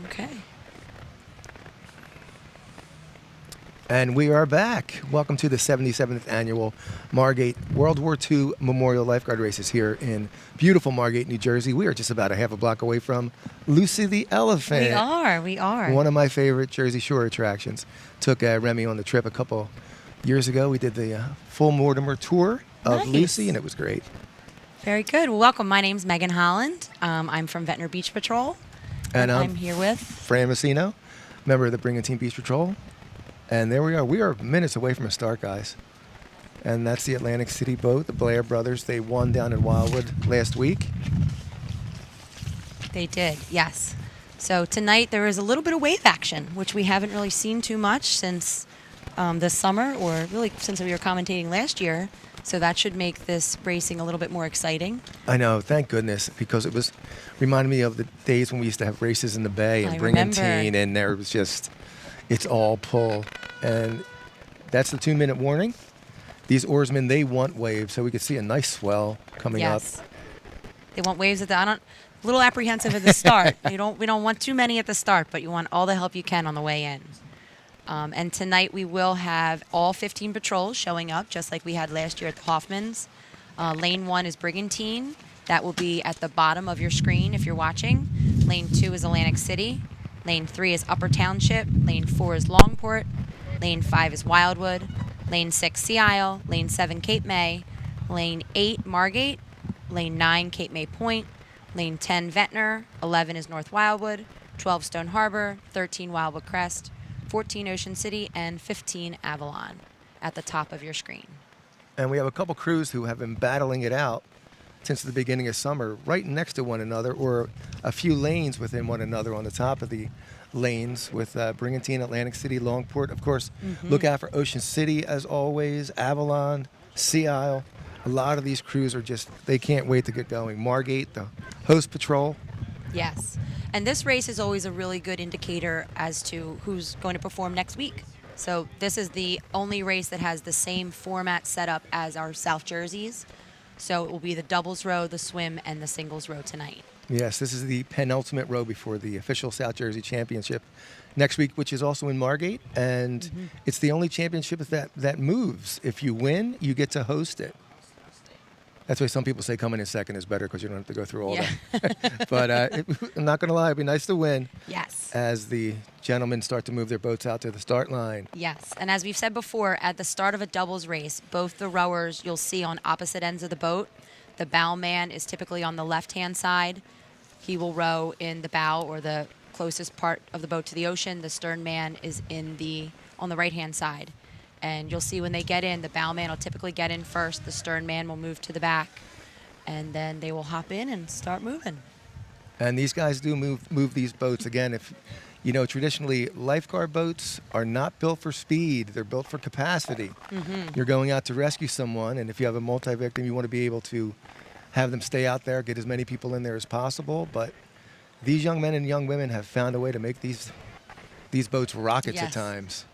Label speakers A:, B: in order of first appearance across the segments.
A: Okay.
B: And we are back. Welcome to the 77th Annual Margate World War II Memorial Lifeguard Races here in beautiful Margate, New Jersey. We are just about a half a block away from Lucy the Elephant.
A: We are.
B: One of my favorite Jersey Shore attractions. Took Remy on the trip a couple years ago. We did the full Mortimer tour of
A: Nice.
B: Lucy, and it was great.
A: Very good. Well, welcome. My name's Megan Holland. I'm from Ventnor Beach Patrol.
B: And
A: I'm here with
B: Fran Messino, member of the Brigantine Beach Patrol. And there we are. We are minutes away from a start, guys. And that's the Atlantic City boat, the Blair brothers. They won down in Wildwood last week.
A: They did, yes. So tonight there is a little bit of wave action, which we haven't really seen too much since this summer, or really since we were commentating last year. So that should make this racing a little bit more exciting.
B: I know, thank goodness, because it was reminded me of the days when we used to have races in the bay and
A: I
B: Brigantine,
A: remember.
B: and there was just, it's all pull. And that's the 2-minute warning. These oarsmen, they want waves, so we could see a nice swell coming up.
A: Yes. They want waves at the. A little apprehensive at the start. We don't want too many at the start, but you want all the help you can on the way in. And tonight we will have all 15 patrols showing up, just like we had last year at the Hoffmans. Lane 1 is Brigantine. That will be at the bottom of your screen if you're watching. Lane 2 is Atlantic City. Lane 3 is Upper Township. Lane 4 is Longport. Lane 5 is Wildwood. Lane 6, Sea Isle. Lane 7, Cape May. Lane 8, Margate. Lane 9, Cape May Point. Lane 10, Ventnor. 11 is North Wildwood. 12, Stone Harbor. 13, Wildwood Crest. 14, Ocean City. And 15, Avalon at the top of your screen.
B: And we have a couple crews who have been battling it out since the beginning of summer, right next to one another, or a few lanes within one another on the top of the lanes with Brigantine, Atlantic City, Longport. Of course, look out for Ocean City as always, Avalon, Sea Isle. A lot of these crews are just, they can't wait to get going. Margate, the host patrol.
A: Yes. And this race is always a really good indicator as to who's going to perform next week. So this is the only race that has the same format set up as our South Jerseys. So it will be the doubles row, the swim, and the singles row tonight.
B: Yes, this is the penultimate row before the official South Jersey Championship next week, which is also in Margate. And it's the only championship that moves. If you win, you get to host it. That's why some people say coming in second is better because you don't have to go through all that. But I'm not going to lie, it'd be nice to win.
A: Yes.
B: As the gentlemen start to move their boats out to the start line.
A: Yes. And as we've said before, at the start of a doubles race, both the rowers you'll see on opposite ends of the boat. The bow man is typically on the left-hand side. He will row in the bow or the closest part of the boat to the ocean. The stern man is on the right-hand side. And you'll see when they get in, the bow man will typically get in first. The stern man will move to the back. And then they will hop in and start moving.
B: And these guys do move these boats. Again, if you know, traditionally lifeguard boats are not built for speed. They're built for capacity. You're going out to rescue someone, and if you have a multi-victim, you want to be able to have them stay out there, get as many people in there as possible. But these young men and young women have found a way to make these boats rockets at times.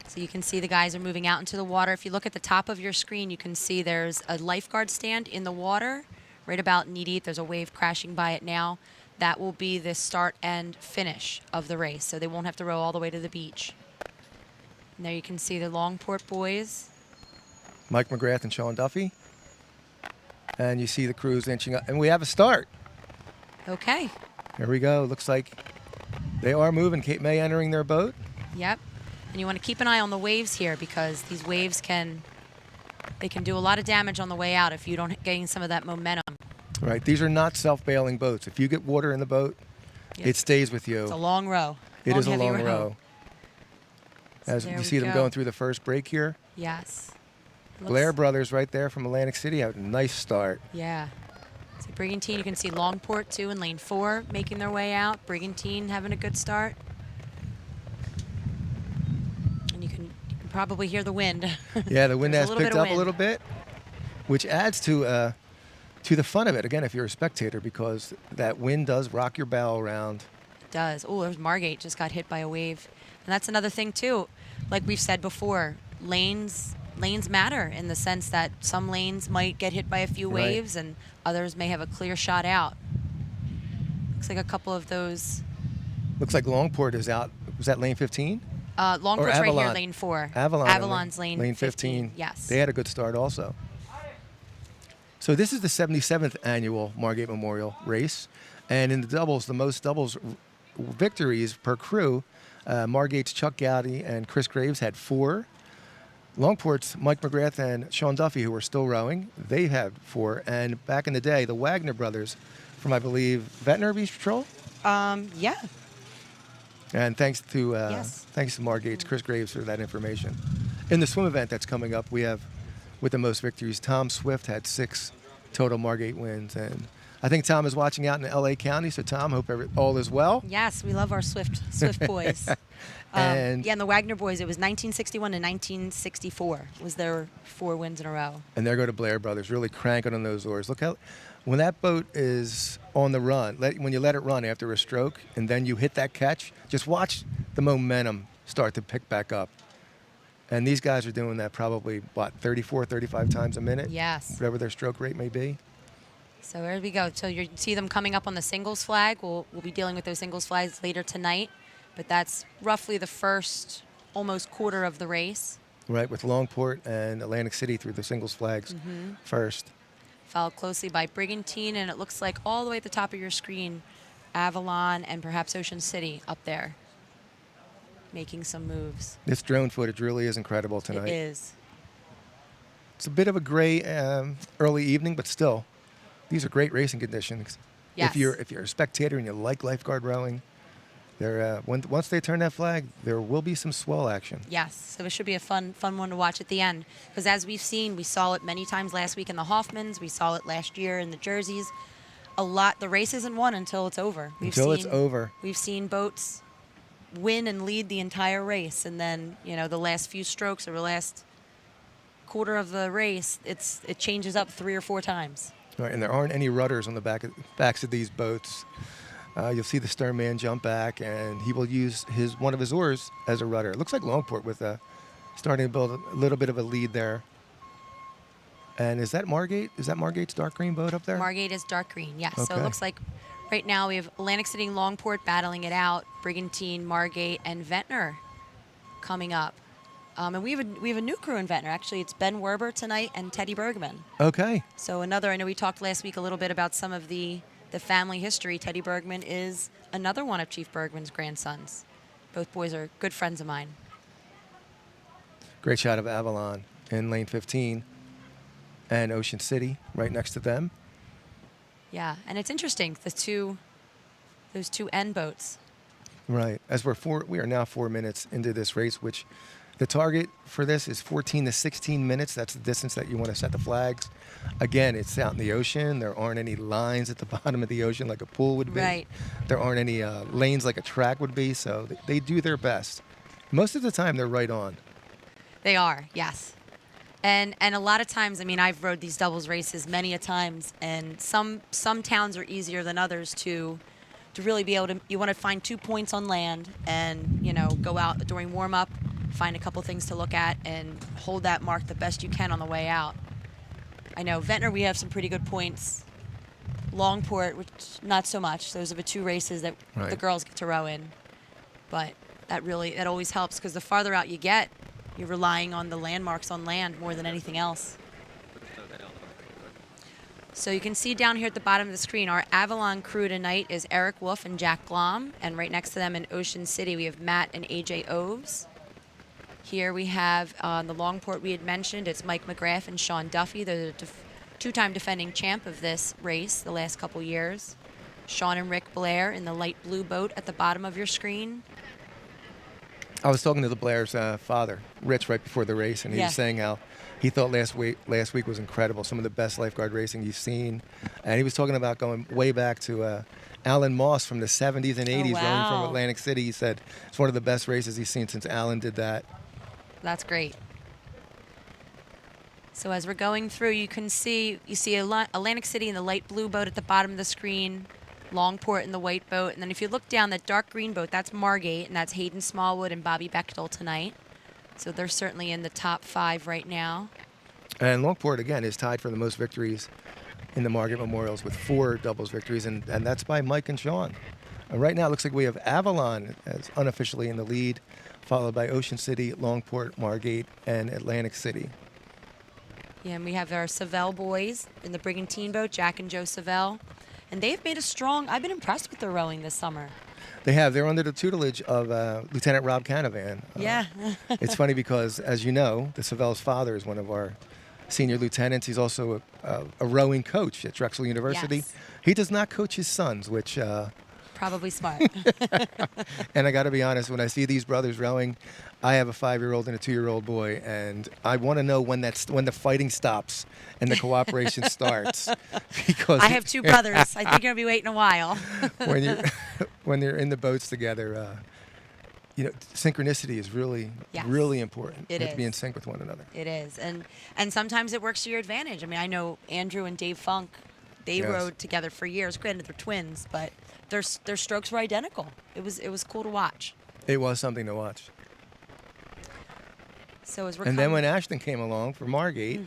A: So you can see the guys are moving out into the water. If you look at the top of your screen, you can see there's a lifeguard stand in the water right about knee deep. There's a wave crashing by it now. That will be the start and finish of the race, so they won't have to row all the way to the beach. And there you can see the Longport boys.
B: Mike McGrath and Sean Duffy. And you see the crews inching up. And we have a start.
A: Okay.
B: Here we go. Looks like they are moving. Cape May entering their boat.
A: Yep. And you want to keep an eye on the waves here because these waves can do a lot of damage on the way out if you don't gain some of that momentum.
B: Right. These are not self-bailing boats. If you get water in the boat, it stays with you.
A: It's a long row.
B: It is a
A: heavy
B: long row.
A: So
B: As
A: there
B: you
A: we
B: see them
A: go.
B: going through the first break here.
A: Yes.
B: Blair brothers right there from Atlantic City have a nice start.
A: Yeah. So Brigantine, you can see Longport too in lane 4 making their way out. Brigantine having a good start. And you can probably hear the wind.
B: Yeah, the wind
A: There's
B: has
A: a little
B: picked
A: bit of
B: up a
A: wind.
B: little bit, which adds to the fun of it, again, if you're a spectator, because that wind does rock your bow around.
A: It does. Oh, there's Margate just got hit by a wave. And that's another thing too. Like we've said before, lanes matter in the sense that some lanes might get hit by a few
B: Right.
A: waves and others may have a clear shot out. Looks like a couple of those.
B: Looks like Longport is out. Was that lane 15?
A: Longport's right here,
B: Avalon.
A: lane 4.
B: Avalon.
A: Avalon's lane 15. Yes.
B: They had a good start also. So this is the 77th annual Margate Memorial Race. And in the doubles, the most doubles victories per crew, Margate's Chuck Gowdy and Chris Graves had 4. Longport's Mike McGrath and Sean Duffy, who are still rowing, they had 4. And back in the day, the Wagner brothers from, I believe, Ventnor Beach Patrol?
A: Yeah.
B: And thanks to
A: Yes.
B: Margate's Chris Graves for that information. In the swim event that's coming up, we have, with the most victories, Tom Swift had 6 total Margate wins. And I think Tom is watching out in L.A. County. So, Tom, hope all is well.
A: Yes, we love our Swift boys.
B: And
A: the Wagner boys, it was 1961 to 1964 was their 4 wins in a row.
B: And there go to Blair brothers, really cranking on those oars. Look how, when that boat is on the run, when you let it run after a stroke and then you hit that catch, just watch the momentum start to pick back up. And these guys are doing that probably, 34, 35 times a minute?
A: Yes.
B: Whatever their stroke rate may be.
A: So there we go. So you see them coming up on the singles flag. We'll be dealing with those singles flags later tonight. But that's roughly the first almost quarter of the race.
B: Right, with Longport and Atlantic City through the singles flags first.
A: Followed closely by Brigantine, and it looks like all the way at the top of your screen, Avalon and perhaps Ocean City up there making some moves.
B: This drone footage really is incredible tonight.
A: It is.
B: It's a bit of a gray early evening, but still, these are great racing conditions.
A: Yes.
B: If you're a spectator and you like lifeguard rowing, once they turn that flag, there will be some swell action.
A: Yes, so it should be a fun one to watch at the end. Because as we've seen, we saw it many times last week in the Hoffmans. We saw it last year in the Jerseys. The race isn't won until it's over.
B: It's over.
A: We've seen boats win and lead the entire race, and then the last few strokes or the last quarter of the race, it changes up 3 or 4 times.
B: Right, and there aren't any rudders on the backs of these boats. You'll see the stern man jump back, and he will use one of his oars as a rudder. It looks like Longport with starting to build a little bit of a lead there. And is that Margate? Is that Margate's dark green boat up there?
A: Margate is dark green, yes.
B: Okay.
A: So it looks like right now we have Atlantic City and Longport battling it out, Brigantine, Margate, and Ventnor coming up. And we have a new crew in Ventnor. Actually, it's Ben Werber tonight and Teddy Bergman.
B: Okay.
A: So I know we talked last week a little bit about some of the family history. Teddy Bergman is another one of Chief Bergman's grandsons. Both boys are good friends of mine.
B: Great shot of Avalon in lane 15 and Ocean City right next to them.
A: Yeah, and it's interesting, those two end boats.
B: Right. As we are now 4 minutes into this race, which the target for this is 14 to 16 minutes. That's the distance that you want to set the flags. Again, it's out in the ocean. There aren't any lines at the bottom of the ocean like a pool would be.
A: Right.
B: There aren't any lanes like a track would be, so they do their best. Most of the time, they're right on.
A: They are, yes. And a lot of times, I've rode these doubles races many a times, and some towns are easier than others to really be able to. You want to find 2 points on land, and go out during warm up, find a couple things to look at, and hold that mark the best you can on the way out. I know Ventnor, we have some pretty good points. Longport, which not so much. Those are the 2 races that the girls get to row in, but that always helps because the farther out you get, you're relying on the landmarks on land more than anything else. So you can see down here at the bottom of the screen, our Avalon crew tonight is Eric Wolf and Jack Glom. And right next to them in Ocean City, we have Matt and AJ Oves. Here we have the Longport we had mentioned. It's Mike McGrath and Sean Duffy. They're the 2-time defending champ of this race the last couple years. Sean and Rick Blair in the light blue boat at the bottom of your screen.
B: I was talking to the Blair's father, Rich, right before the race, and he was saying how he thought last week was incredible, some of the best lifeguard racing he's seen. And he was talking about going way back to Alan Moss from the 70s and 80s, rowing from Atlantic City. He said it's one of the best races he's seen since Alan did that.
A: That's great. So as we're going through, you see Atlantic City in the light blue boat at the bottom of the screen, Longport in the white boat, and then if you look down, that dark green boat, that's Margate, and that's Hayden Smallwood and Bobby Bechtel tonight. So they're certainly in the top 5 right now.
B: And Longport, again, is tied for the most victories in the Margate Memorials with 4 doubles victories, and that's by Mike and Sean. Right now, it looks like we have Avalon as unofficially in the lead, followed by Ocean City, Longport, Margate, and Atlantic City.
A: Yeah, and we have our Savelle boys in the Brigantine boat, Jack and Joe Savelle. And they've made a strong, I've been impressed with their rowing this summer.
B: They have. They're under the tutelage of Lieutenant Rob Canavan.
A: Yeah.
B: It's funny because, as you know, the Savelle's father is one of our senior lieutenants. He's also a rowing coach at Drexel University.
A: Yes.
B: He does not coach his sons, which...
A: Probably smart.
B: And I got to be honest, when I see these brothers rowing, I have a 5-year-old and a 2-year-old boy, and I want to know when the fighting stops and the cooperation starts. Because
A: I have 2 brothers. I think you're going to be waiting a while.
B: when you're in the boats together, synchronicity is really,
A: Yes.
B: really important.
A: It
B: You have to be
A: is.
B: in sync with one another.
A: It is. And sometimes it works to your advantage. I mean, I know Andrew and Dave Funk, they
B: Yes.
A: rowed together for years. Granted, they're twins, but their strokes were identical. It was cool to watch.
B: It was something to watch.
A: So as we're
B: And then
A: coming-
B: when Ashton came along for Margate,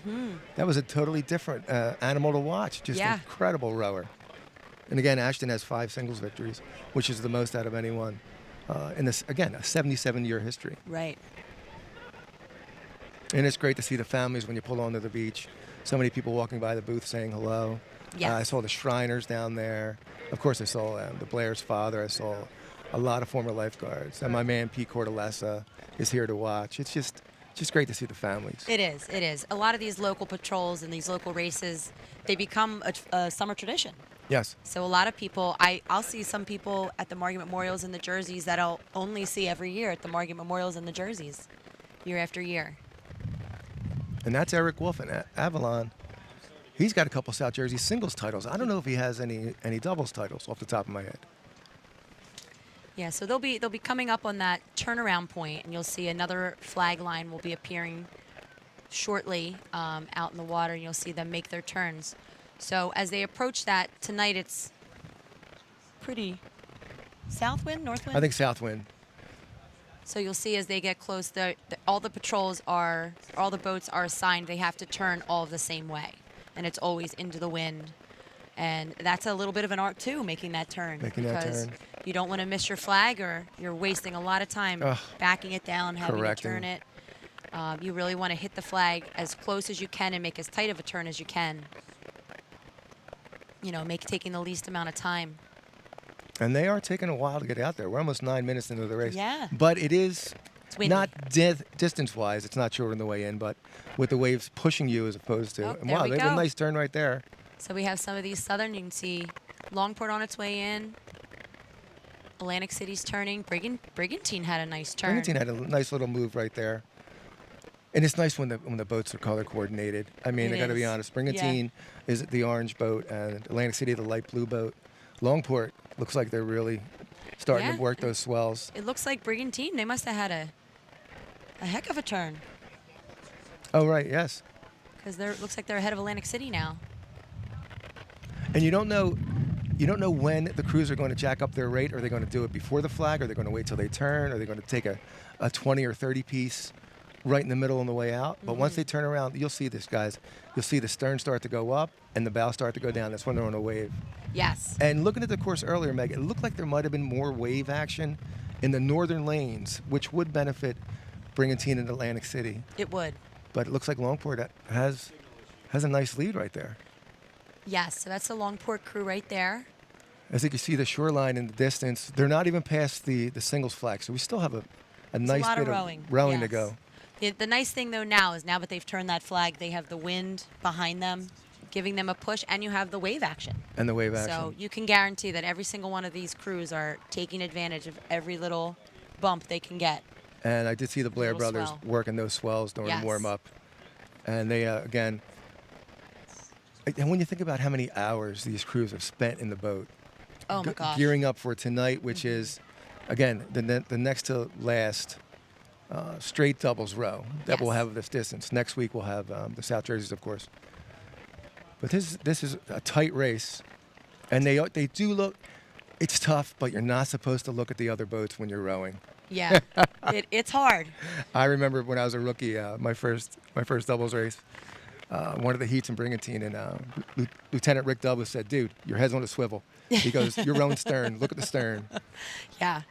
B: that was a totally different animal to watch. Just
A: Yeah.
B: an incredible rower. And again, Ashton has 5 singles victories, which is the most out of anyone in this, again, a 77-year history.
A: Right.
B: And it's great to see the families when you pull onto the beach. So many people walking by the booth saying hello.
A: Yes.
B: I saw the Shriners down there. Of course, I saw the Blair's father. I saw a lot of former lifeguards. And my man, Pete Cortellessa, is here to watch. It's just great to see the families.
A: It is. It is. A lot of these local patrols and these local races, they become a summer tradition.
B: Yes.
A: So a lot of people, I'll see some people at the Margate Memorials in the jerseys that I'll only see every year at the Margate Memorials in the jerseys, year after year.
B: And that's Eric Wolf in Avalon. He's got a couple South Jersey singles titles. I don't know if he has any doubles titles off the top of my head.
A: Yeah, so they'll be coming up on that turnaround point, and you'll see another flag line will be appearing shortly out in the water, and you'll see them make their turns. So as they approach that tonight, it's pretty south wind, north wind.
B: I think Southwind.
A: So you'll see as they get close, all the boats are assigned. They have to turn all the same way, and it's always into the wind. And that's a little bit of an art too, making that turn.
B: Making that
A: because
B: turn.
A: you don't want to miss your flag, or you're wasting a lot of time
B: Ugh.
A: backing it down, having
B: Correcting.
A: to turn it. You really want to hit the flag as close as you can and make as tight of a turn as you can. Taking the least amount of time.
B: And they are taking a while to get out there. We're almost 9 minutes into the race.
A: Yeah.
B: But it is
A: It's windy.
B: not distance-wise. It's not short on the way in, but with the waves pushing you as opposed to.
A: Oh,
B: And
A: there
B: wow,
A: we
B: they have a
A: go.
B: nice turn right there.
A: So we have some of these southern. You can see Longport on its way in. Atlantic City's turning. Brigantine had a nice turn.
B: Brigantine had a nice little move right there. And it's nice when the boats are color coordinated. I mean,
A: It
B: I got to be
A: is.
B: honest. Brigantine is the orange boat, and Atlantic City the light blue boat. Longport looks like they're really starting
A: Yeah.
B: to work those swells.
A: It looks like Brigantine. They must have had a heck of a turn,
B: Oh right, yes.
A: because it looks like they're ahead of Atlantic City now.
B: And you don't know when the crews are going to jack up their rate. Are they going to do it before the flag? Are they going to wait till they turn? Are they going to take a 20 or 30 piece right in the middle on the way out? But once they turn around, you'll see this, guys. You'll see the stern start to go up and the bow start to go down. That's when they're on a wave.
A: Yes.
B: And looking at the course earlier, Meg, it looked like there might have been more wave action in the northern lanes, which would benefit Brigantine and Atlantic City.
A: It would.
B: But it looks like Longport has a nice lead right there.
A: Yes. So that's the Longport crew right there.
B: As you can see the shoreline in the distance, they're not even past the singles flag. So we still have a nice
A: a lot
B: bit
A: of rowing.
B: to
A: Yes.
B: go.
A: The nice thing though now is now that they've turned that flag, they have the wind behind them, giving them a push, and you have the wave action.
B: And the wave action.
A: So you can guarantee that every single one of these crews are taking advantage of every little bump they can get.
B: And I did see the Blair
A: Little
B: brothers
A: swell.
B: working those swells during
A: Yes.
B: warm up. And they, again, and when you think about how many hours these crews have spent in the boat,
A: Oh my gosh.
B: gearing up for tonight, which is, again, the next to last straight doubles row that we'll
A: Yes.
B: have this distance. Next week we'll have the South Jerseys, of course. But this is a tight race, and they do look. It's tough, but you're not supposed to look at the other boats when you're rowing.
A: Yeah. It's hard.
B: I remember when I was a rookie, my first doubles race. one of the heats in Brigantine, and Lieutenant Rick Douglas said, "Dude, your head's on a swivel." He goes, "You're rowing stern. Look at the stern."
A: Yeah.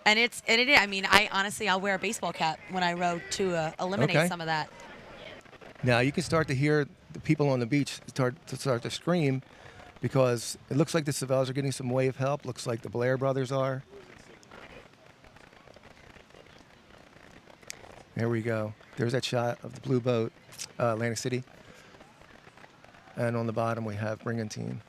A: And it is. I mean, I'll wear a baseball cap when I row to eliminate some of that.
B: Now you can start to hear the people on the beach start to scream, because it looks like the Savells are getting some wave help. Looks like the Blair brothers are. There we go. There's that shot of the blue boat, Atlantic City. And on the bottom we have Brigantine.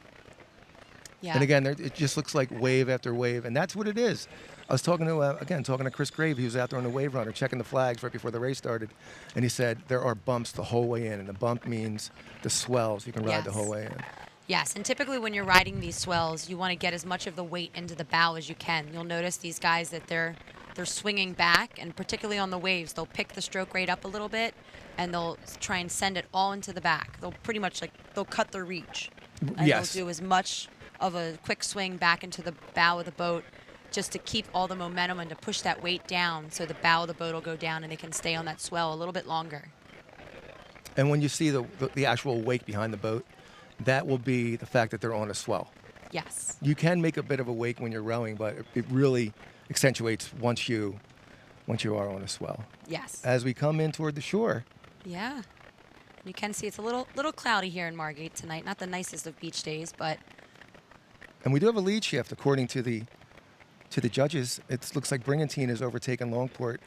A: Yeah.
B: And again, it just looks like wave after wave, and that's what it is. I was talking to Chris Grave. He was out there on the wave runner checking the flags right before the race started, and he said there are bumps the whole way in, and the bump means the swells. You can ride the whole way in.
A: Yes, and typically when you're riding these swells, you want to get as much of the weight into the bow as you can. You'll notice these guys that they're swinging back, and particularly on the waves, they'll pick the stroke rate up a little bit, and they'll try and send it all into the back. They'll pretty much they'll cut their reach. And
B: Yes.
A: they'll do as much of a quick swing back into the bow of the boat just to keep all the momentum and to push that weight down, so the bow of the boat will go down and they can stay on that swell a little bit longer.
B: And when you see the actual wake behind the boat, that will be the fact that they're on a swell.
A: Yes.
B: You can make a bit of a wake when you're rowing, but it really accentuates once you are on a swell.
A: Yes.
B: As we come in toward the shore.
A: Yeah. You can see it's a little cloudy here in Margate tonight. Not the nicest of beach days, but.
B: And we do have a lead shift according to the judges. It looks like Brigantine has overtaken Longport,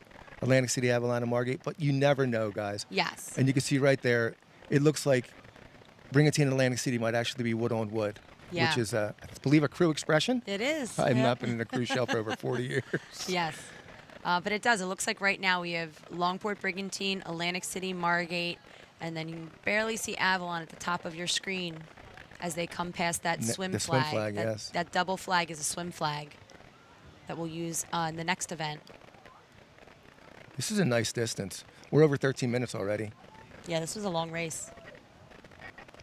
B: Atlantic City, Avalon, and Margate, but you never know, guys.
A: Yes.
B: And you can see right there, it looks like Brigantine and Atlantic City might actually be wood on wood, which is, I believe, a crew expression.
A: It is.
B: I've not been in a cruise shell for over 40 years.
A: Yes. But it does. It looks like right now we have Longport, Brigantine, Atlantic City, Margate, and then you can barely see Avalon at the top of your screen as they come past that swim
B: the
A: flag.
B: swim flag, yes.
A: That double flag is a swim flag that we'll use in the next event.
B: This is a nice distance. We're over 13 minutes already.
A: Yeah, this was a long race.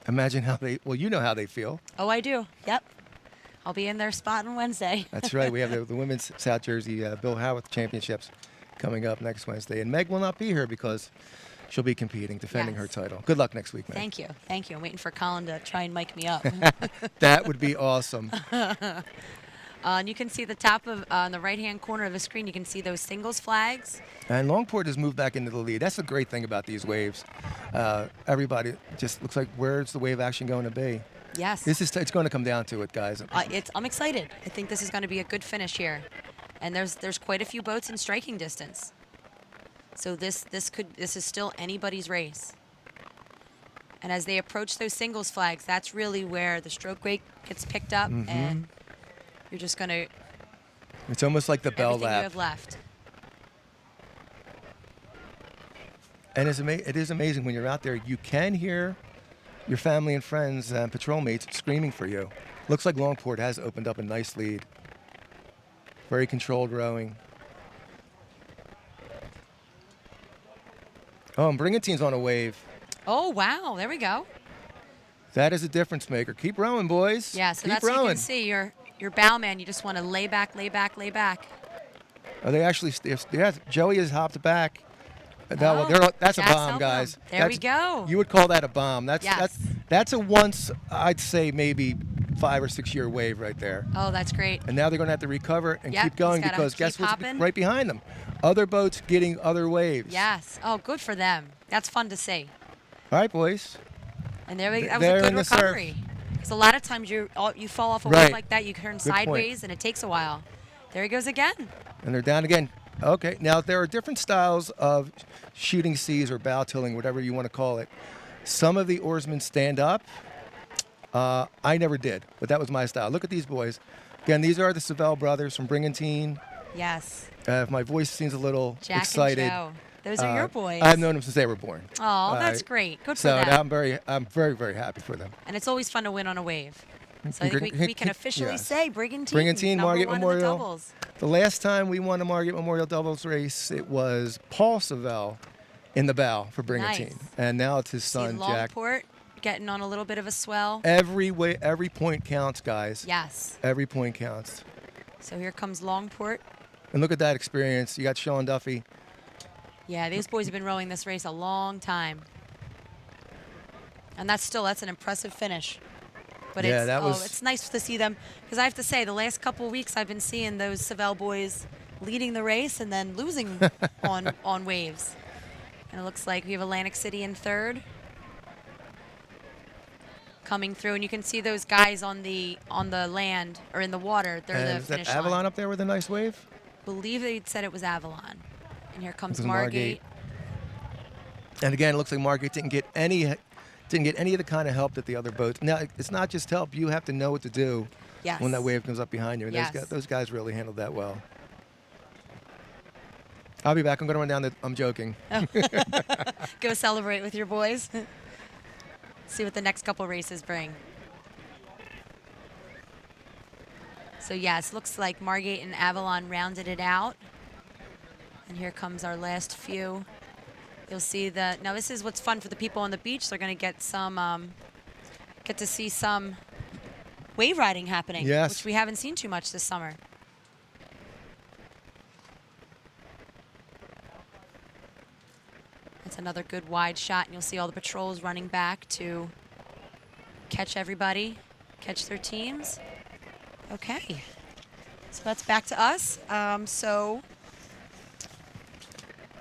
B: Imagine you know how they feel.
A: Oh, I do. Yep. I'll be in their spot on Wednesday.
B: That's right. We have the women's South Jersey Bill Howarth Championships coming up next Wednesday. And Meg will not be here because she'll be competing, defending her title. Good luck next week, Meg.
A: Thank you. Thank you. I'm waiting for Colin to try and mic me up.
B: That would be awesome.
A: And you can see the top of on the right-hand corner of the screen, you can see those singles flags.
B: And Longport has moved back into the lead. That's the great thing about these waves. Everybody just looks like, where's the wave action going to be?
A: Yes.
B: It's going to come down to it, guys.
A: I'm excited. I think this is going to be a good finish here. And there's quite a few boats in striking distance. So this is still anybody's race. And as they approach those singles flags, that's really where the stroke rate gets picked up, and you're just going to.
B: It's almost like the bell
A: everything
B: lap.
A: you have left.
B: And it is amazing when you're out there. You can hear your family and friends and patrol mates screaming for you. Looks like Longport has opened up a nice lead. Very controlled rowing. Oh, and Brigantine's on a wave.
A: Oh, wow. There we go.
B: That is a difference maker. Keep rowing, boys.
A: Yeah, so
B: Keep
A: that's
B: rowing.
A: you can see your bowman. You just want to lay back, lay back, lay back.
B: Oh, they actually, Joey has hopped back. That's a
A: Jack's
B: bomb,
A: helping
B: guys.
A: him. There we go.
B: You would call that a bomb.
A: Yes.
B: That's a once, I'd say maybe 5 or 6 year wave right there.
A: Oh, that's great.
B: And now they're going to have to recover and
A: Yep,
B: keep going
A: he's gotta
B: because guess
A: keep
B: what's
A: hopping.
B: right behind them? Other boats getting other waves.
A: Yes. Oh, good for them. That's fun to see.
B: All right, boys.
A: And that was
B: They're
A: a good
B: in the surf.
A: recovery. Because a lot of times you fall off a
B: Right.
A: wave like that, you turn
B: point.
A: sideways, and it takes a while. There he goes again.
B: And they're down again. Okay, now there are different styles of shooting seas or bow tilling, whatever you want to call it. Some of the oarsmen stand up. I never did, but that was my style. Look at these boys. Again, these are the Savell brothers from Brigantine.
A: Yes.
B: If my voice seems a little
A: Jack
B: excited.
A: and Joe. Those are your boys.
B: I've known them since they were born.
A: Oh, that's great. Good for
B: So
A: them.
B: I'm very, very happy for them.
A: And it's always fun to win on a wave. So I think we can officially
B: Yes.
A: say Brigantine,
B: Brigantine,
A: number
B: Margate
A: one in the
B: Memorial.
A: doubles.
B: The last time we won a Margate Memorial doubles race, it was Paul Savell in the bow for Brigantine.
A: Nice.
B: And now it's his son,
A: See
B: Jack.
A: Longport getting on a little bit of a swell.
B: Every point counts, guys.
A: Yes.
B: Every point counts.
A: So here comes Longport.
B: And look at that experience. You got Sean Duffy.
A: Yeah, these boys have been rowing this race a long time. And that's an impressive finish. But
B: Yeah,
A: it's nice to see them, because I have to say, the last couple of weeks I've been seeing those Savell boys leading the race and then losing on waves. And it looks like we have Atlantic City in third, coming through, and you can see those guys on the land or in the water. They're
B: And
A: the
B: is that
A: finish
B: Avalon
A: line.
B: up there with a nice wave?
A: Believe they said it was Avalon. And here comes
B: This is
A: Margate.
B: And again, it looks like Margate didn't get any of the kind of help that the other boats. Now, it's not just help. You have to know what to do
A: Yes.
B: when that wave comes up behind you. And
A: Yes.
B: those guys really handled that well. I'll be back. I'm going to run down I'm joking.
A: Go celebrate with your boys. See what the next couple races bring. So yes, looks like Margate and Avalon rounded it out. And here comes our last few. You'll see now this is what's fun for the people on the beach. They're going to get to see some wave riding happening,
B: Yes.
A: which we haven't seen too much this summer. That's another good wide shot, and you'll see all the patrols running back to catch everybody, catch their teams. Okay, so that's back to us. So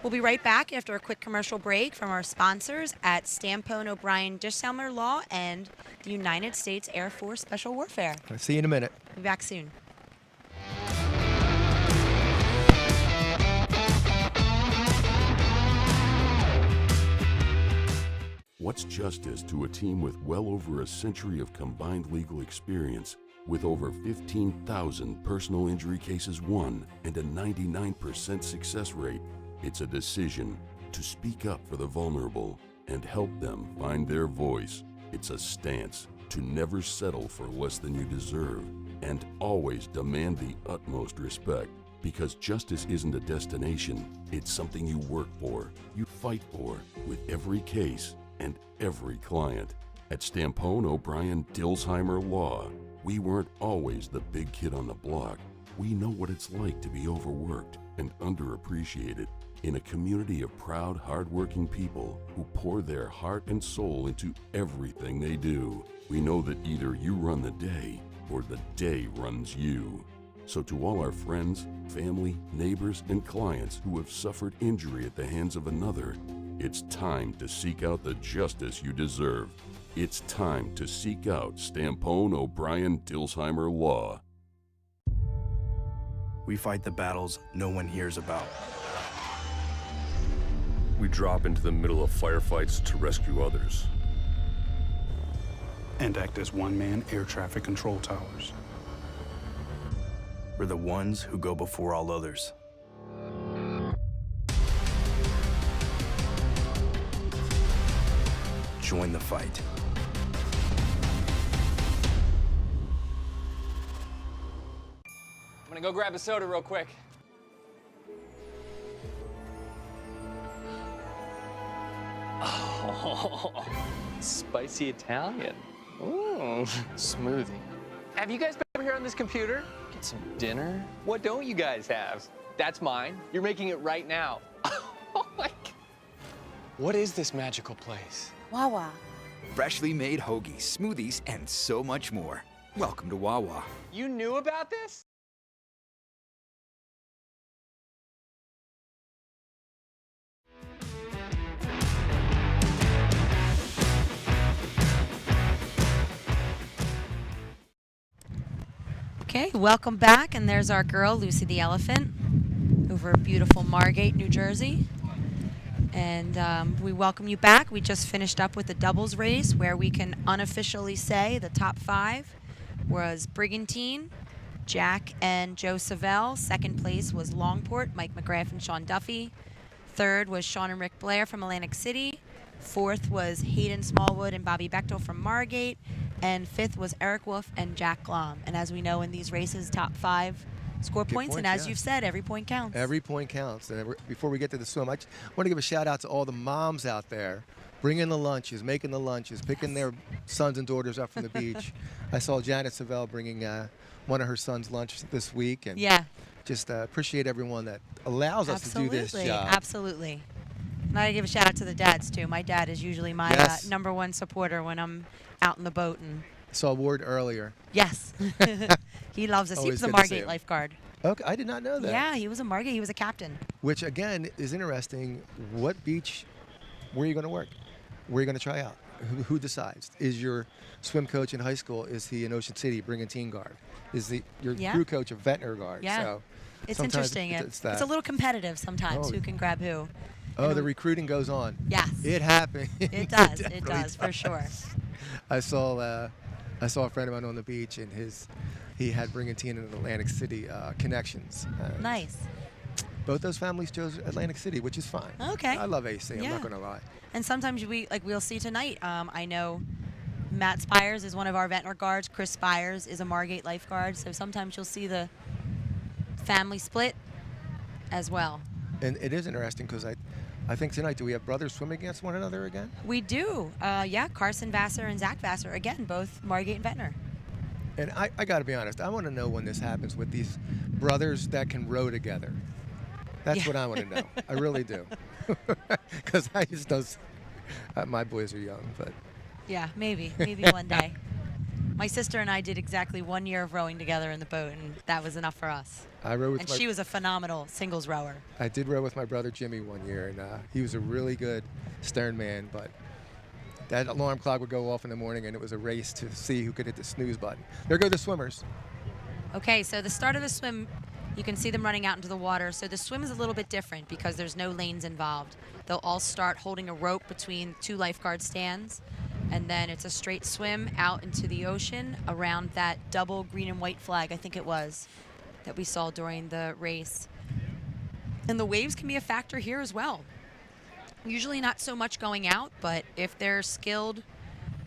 A: we'll be right back after a quick commercial break from our sponsors at Stampone, O'Brien, Dilsheimer Law, and the United States Air Force Special Warfare.
B: I'll see you in a minute.
A: Be back soon.
C: What's justice to a team with well over a century of combined legal experience, with over 15,000 personal injury cases won and a 99% success rate? It's a decision to speak up for the vulnerable and help them find their voice. It's a stance to never settle for less than you deserve and always demand the utmost respect. Because justice isn't a destination, it's something you work for, you fight for, with every case and every client. At Stampone, O'Brien, Dilsheimer Law, we weren't always the big kid on the block. We know what it's like to be overworked and underappreciated in a community of proud, hardworking people who pour their heart and soul into everything they do. We know that either you run the day or the day runs you. So to all our friends, family, neighbors, and clients who have suffered injury at the hands of another, it's time to seek out the justice you deserve. It's time to seek out Stampone, O'Brien, Dilsheimer Law.
D: We fight the battles no one hears about.
E: We drop into the middle of firefights to rescue others.
F: And act as one-man air traffic control towers.
D: We're the ones who go before all others. Join the fight.
G: I'm gonna go grab a soda real quick. Oh, spicy Italian. Ooh, smoothie. Have you guys been over here on this computer? Get some dinner? What don't you guys have? That's mine. You're making it right now. Oh my God. What is this magical place?
H: Wawa. Freshly made hoagies, smoothies, and so much more. Welcome to Wawa.
G: You knew about this?
A: Okay, welcome back, and there's our girl, Lucy the Elephant, over beautiful Margate, New Jersey. And we welcome you back. We just finished up with the doubles race, where we can unofficially say the top 5 was Brigantine, Jack and Joe Savell. Second place was Longport, Mike McGrath and Sean Duffy. Third was Sean and Rick Blair from Atlantic City. Fourth was Hayden Smallwood and Bobby Bechtel from Margate. And fifth was Eric Wolf and Jack Glom. And as we know in these races, top 5 score points. And as you've said, every point counts.
B: Every point counts. And before we get to the swim, I just want to give a shout out to all the moms out there bringing the lunches, making the lunches, picking their sons and daughters up from the beach. I saw Janet Savell bringing one of her sons' lunch this week. And
A: yeah.
B: just appreciate everyone that allows us to do this job.
A: Absolutely. And I give a shout out to the dads too. My dad is usually my
B: Yes.
A: #1 supporter when I'm out in the boat. And
B: Saw Ward earlier.
A: yes, he loves us. He
B: Always
A: was a
B: good to see
A: Margate
B: him.
A: lifeguard.
B: Okay, I did not know that.
A: Yeah, he was a Margate. He was a captain.
B: Which again is interesting. What beach? Where are you going to work? Where are you going to try out? Who decides? Is your swim coach in high school? Is he in Ocean City bringing team guard? Is your
A: Yeah.
B: crew coach a Ventnor guard?
A: Yeah.
B: So
A: It's
B: sometimes
A: interesting.
B: It's
A: It's a little competitive sometimes.
B: Oh.
A: Who can grab who?
B: Oh, the recruiting goes on.
A: Yes.
B: It happens.
A: It does. It
B: definitely
A: does for sure.
B: I saw a friend of mine on the beach, and he had Brigantine and Atlantic City connections.
A: Nice.
B: Both those families chose Atlantic City, which is fine.
A: Okay.
B: I love AC. I'm
A: Yeah.
B: not going to lie.
A: And sometimes we'll see tonight. I know Matt Spires is one of our Ventnor guards. Chris Spires is a Margate lifeguard. So sometimes you'll see the family split as well.
B: And it is interesting because I think tonight, do we have brothers swimming against one another again?
A: We do. Yeah, Carson Vassar and Zach Vassar, again, both Margate and Ventnor.
B: And I got to be honest, I want to know when this happens with these brothers that can row together. That's
A: Yeah.
B: what I want to know. I really do. Because I just don't. My boys are young, but
A: Yeah, maybe one day. My sister and I did exactly 1 year of rowing together in the boat, and that was enough for us.
B: I rowed with
A: And she was a phenomenal singles rower.
B: I did row with my brother Jimmy 1 year, and he was a really good stern man, but that alarm clock would go off in the morning, and it was a race to see who could hit the snooze button. There go the swimmers.
A: Okay, so the start of the swim, you can see them running out into the water. So the swim is a little bit different because there's no lanes involved. They'll all start holding a rope between 2 lifeguard stands, and then it's a straight swim out into the ocean around that double green and white flag, I think it was, that we saw during the race. And the waves can be a factor here as well. Usually not so much going out, but if they're skilled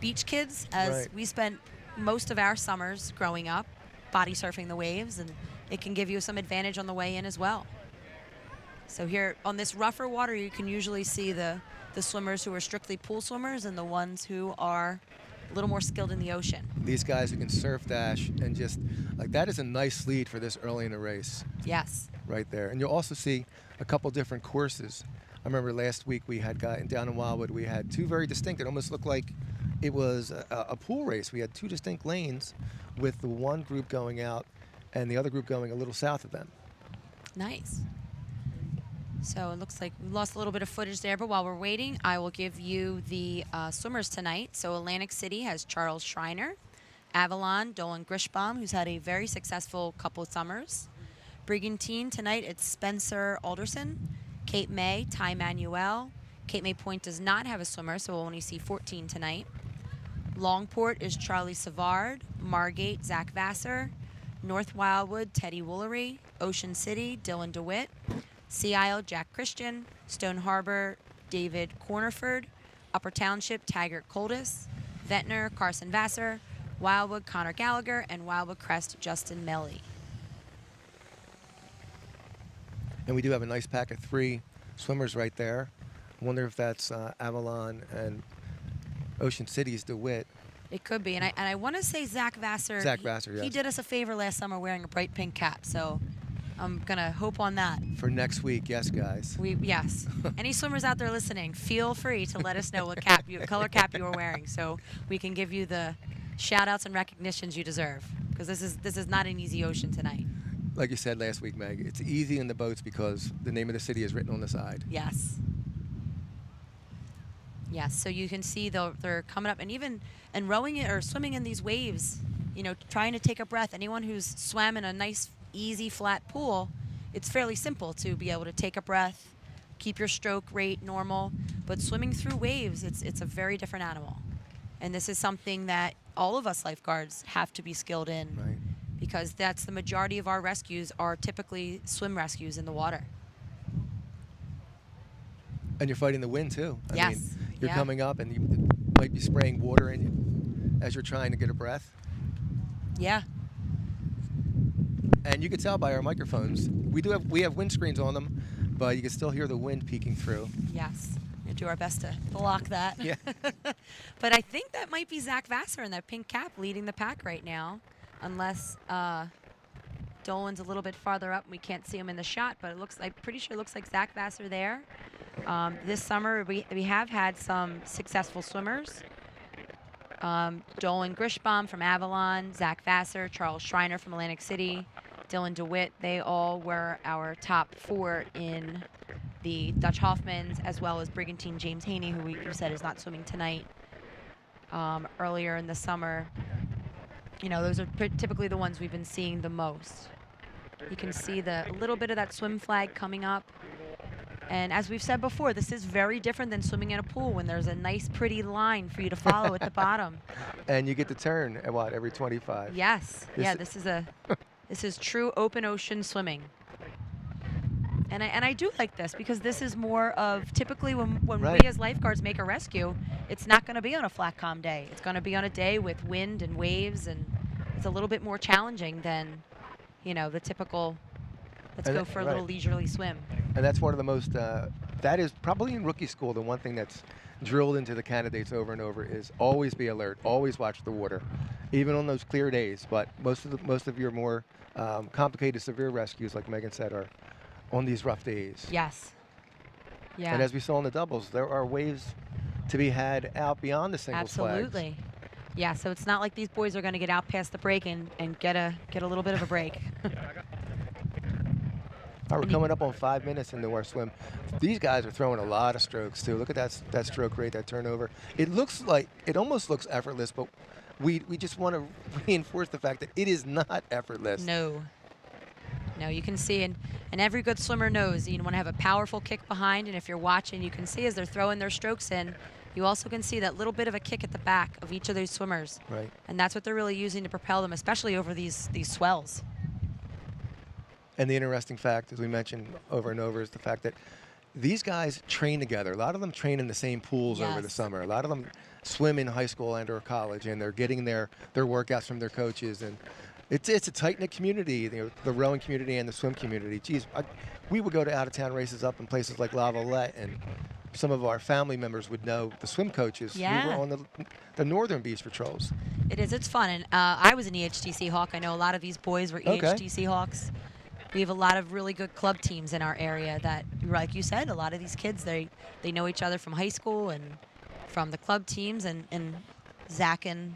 A: beach kids, as
B: Right.
A: we spent most of our summers growing up body surfing the waves, and it can give you some advantage on the way in as well. So here on this rougher water, you can usually see the swimmers who are strictly pool swimmers and the ones who are a little more skilled in the ocean.
B: These guys who can surf dash and just, like, that is a nice lead for this early in the race
A: Yes.
B: right there. And you'll also see a couple different courses. I remember last week we had down in Wildwood, we had 2 very distinct, it almost looked like it was a pool race. We had 2 distinct lanes with the one group going out and the other group going a little south of them.
A: Nice. So it looks like we lost a little bit of footage there, but while we're waiting, I will give you the swimmers tonight. So Atlantic City has Charles Schreiner, Avalon, Dolan Grishbaum, who's had a very successful couple of summers. Brigantine tonight, it's Spencer Alderson, Cape May, Ty Manuel. Cape May Point does not have a swimmer, so we'll only see 14 tonight. Longport is Charlie Savard, Margate, Zach Vassar, North Wildwood, Teddy Woolery, Ocean City, Dylan DeWitt, Sea Isle, Jack Christian, Stone Harbor, David Cornerford, Upper Township, Taggart Coldis, Ventnor, Carson Vassar, Wildwood, Connor Gallagher, and Wildwood Crest, Justin Melly.
B: And we do have a nice pack of 3 swimmers right there. I wonder if that's Avalon and Ocean City's DeWitt.
A: It could be, and I want to say Zach Vassar.
B: Zach Vassar,
A: He
B: yes.
A: did us a favor last summer wearing a bright pink cap, so I'm gonna hope on that.
B: For next week, yes, guys.
A: Yes. Any swimmers out there listening, feel free to let us know what color cap you are wearing, so we can give you the shout-outs and recognitions you deserve. Because this is not an easy ocean tonight.
B: Like you said last week, Meg, it's easy in the boats because the name of the city is written on the side.
A: Yes. Yes. So you can see they're coming up, and rowing it or swimming in these waves. Trying to take a breath. Anyone who's swam in a nice, easy, flat pool, it's fairly simple to be able to take a breath, keep your stroke rate normal. But swimming through waves, it's a very different animal. And this is something that all of us lifeguards have to be skilled in.
B: Right.
A: Because that's the majority of our rescues are typically swim rescues in the water.
B: And you're fighting the wind, too. I
A: Yes.
B: mean, you're
A: Yeah.
B: coming up and you might be spraying water in you as you're trying to get a breath.
A: Yeah.
B: And you can tell by our microphones, we have windscreens on them, but you can still hear the wind peeking through.
A: Yes. We'll do our best to block that.
B: Yeah.
A: But I think that might be Zach Vassar in that pink cap leading the pack right now, unless Dolan's a little bit farther up and we can't see him in the shot, but I'm pretty sure it looks like Zach Vassar there. This summer, we have had some successful swimmers. Dolan Grishbaum from Avalon, Zach Vassar, Charles Schreiner from Atlantic City, Dylan DeWitt. They all were our top 4 in the Dutch Hoffmans, as well as Brigantine James Haney, who we said is not swimming tonight. Earlier in the summer, those are typically the ones we've been seeing the most. You can see a little bit of that swim flag coming up. And as we've said before, this is very different than swimming in a pool when there's a nice, pretty line for you to follow at the bottom.
B: And you get to turn at every 25.
A: Yes. This is true open ocean swimming. And I do like this because this is more of typically when
B: Right.
A: we as lifeguards make a rescue, it's not going to be on a flat, calm day. It's going to be on a day with wind and waves, and it's a little bit more challenging than, the typical, let's go for a little
B: right.
A: leisurely swim.
B: And that's one of the most, that is probably in rookie school, the one thing that's drilled into the candidates over and over is always be alert, always watch the water, even on those clear days. But most of your more complicated, severe rescues, like Megan said, are on these rough days.
A: Yes. Yeah.
B: And as we saw in the doubles, there are waves to be had out beyond the singles
A: Absolutely. Yeah, so it's not like these boys are going to get out past the break and get a little bit of a break.
B: All right, we're coming up on 5 minutes into our swim. These guys are throwing a lot of strokes too. Look at that stroke rate, that turnover. It almost looks effortless, but we just want to reinforce the fact that it is not effortless.
A: No, you can see, and every good swimmer knows you want to have a powerful kick behind, and if you're watching, you can see as they're throwing their strokes in, you also can see that little bit of a kick at the back of each of those swimmers.
B: Right.
A: And that's what they're really using to propel them, especially over these swells.
B: And the interesting fact, as we mentioned over and over, is the fact that these guys train together. A lot of them train in the same pools over the
A: Yes.
B: summer. A lot of them swim in high school and or college, and they're getting their workouts from their coaches. And it's a tight-knit community, the rowing community and the swim community. Geez, we would go to out-of-town races up in places like La Valette, and some of our family members would know the swim coaches
A: Yeah.
B: who were on the Northern Beach patrols.
A: It is. It's fun. And I was an EHTC Hawk. I know a lot of these boys were EHTC Hawks. We have a lot of really good club teams in our area that, like you said, a lot of these kids, they know each other from high school and from the club teams, and Zach and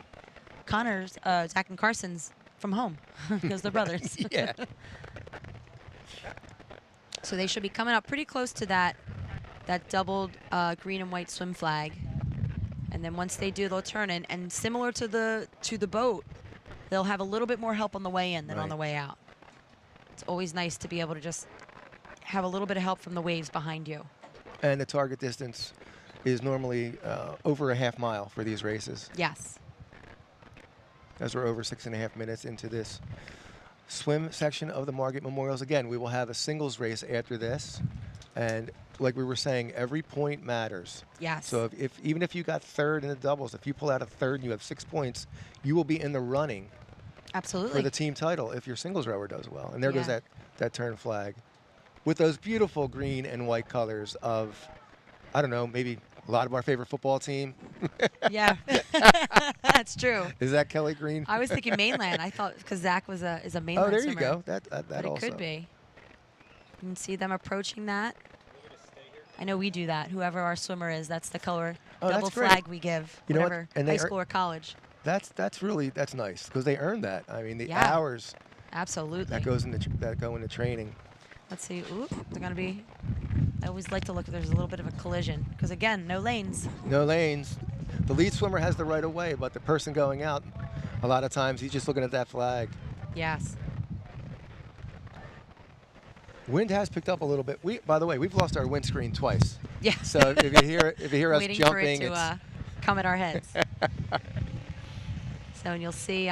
A: Carson's from home because they're brothers.
B: Yeah.
A: So they should be coming up pretty close to that doubled green and white swim flag. And then once they do, they'll turn in. And similar to the boat, they'll have a little bit more help on the way in than on the way out. It's always nice to be able to just have a little bit of help from the waves behind you.
B: And the target distance is normally over a half mile for these races.
A: Yes.
B: As we're over 6.5 minutes into this swim section of the Margate Memorials. Again, we will have a singles race after this. And like we were saying, every point matters.
A: Yes.
B: So even if you got third in the doubles, if you pull out a third and you have 6 points, you will be in the running
A: Absolutely.
B: for the team title if your singles rower does well. And there goes
A: Yeah.
B: that turn flag with those beautiful green and white colors of, I don't know, maybe a lot of our favorite football team.
A: Yeah. That's true.
B: Is that Kelly Green?
A: I was thinking mainland. I thought because Zach is a mainland
B: Oh, there
A: swimmer.
B: you go. That
A: But
B: also.
A: it could be. You can see them approaching that. I know we do that. Whoever our swimmer is, that's the color double
B: that's great.
A: flag we give.
B: You know what?
A: Whatever,
B: And
A: high
B: they
A: school or college.
B: That's nice because they earned that. I mean, the
A: Yeah.
B: hours
A: Absolutely.
B: that go into training.
A: Let's see. Ooh, they're going to be. I always like to look if there's a little bit of a collision because, again, no lanes.
B: No lanes. The lead swimmer has the right of way, but the person going out, a lot of times he's just looking at that flag.
A: Yes.
B: Wind has picked up a little bit. By the way, we've lost our windscreen twice.
A: Yeah.
B: So if you hear us
A: Waiting
B: jumping,
A: for it to come at our heads. So, and you'll see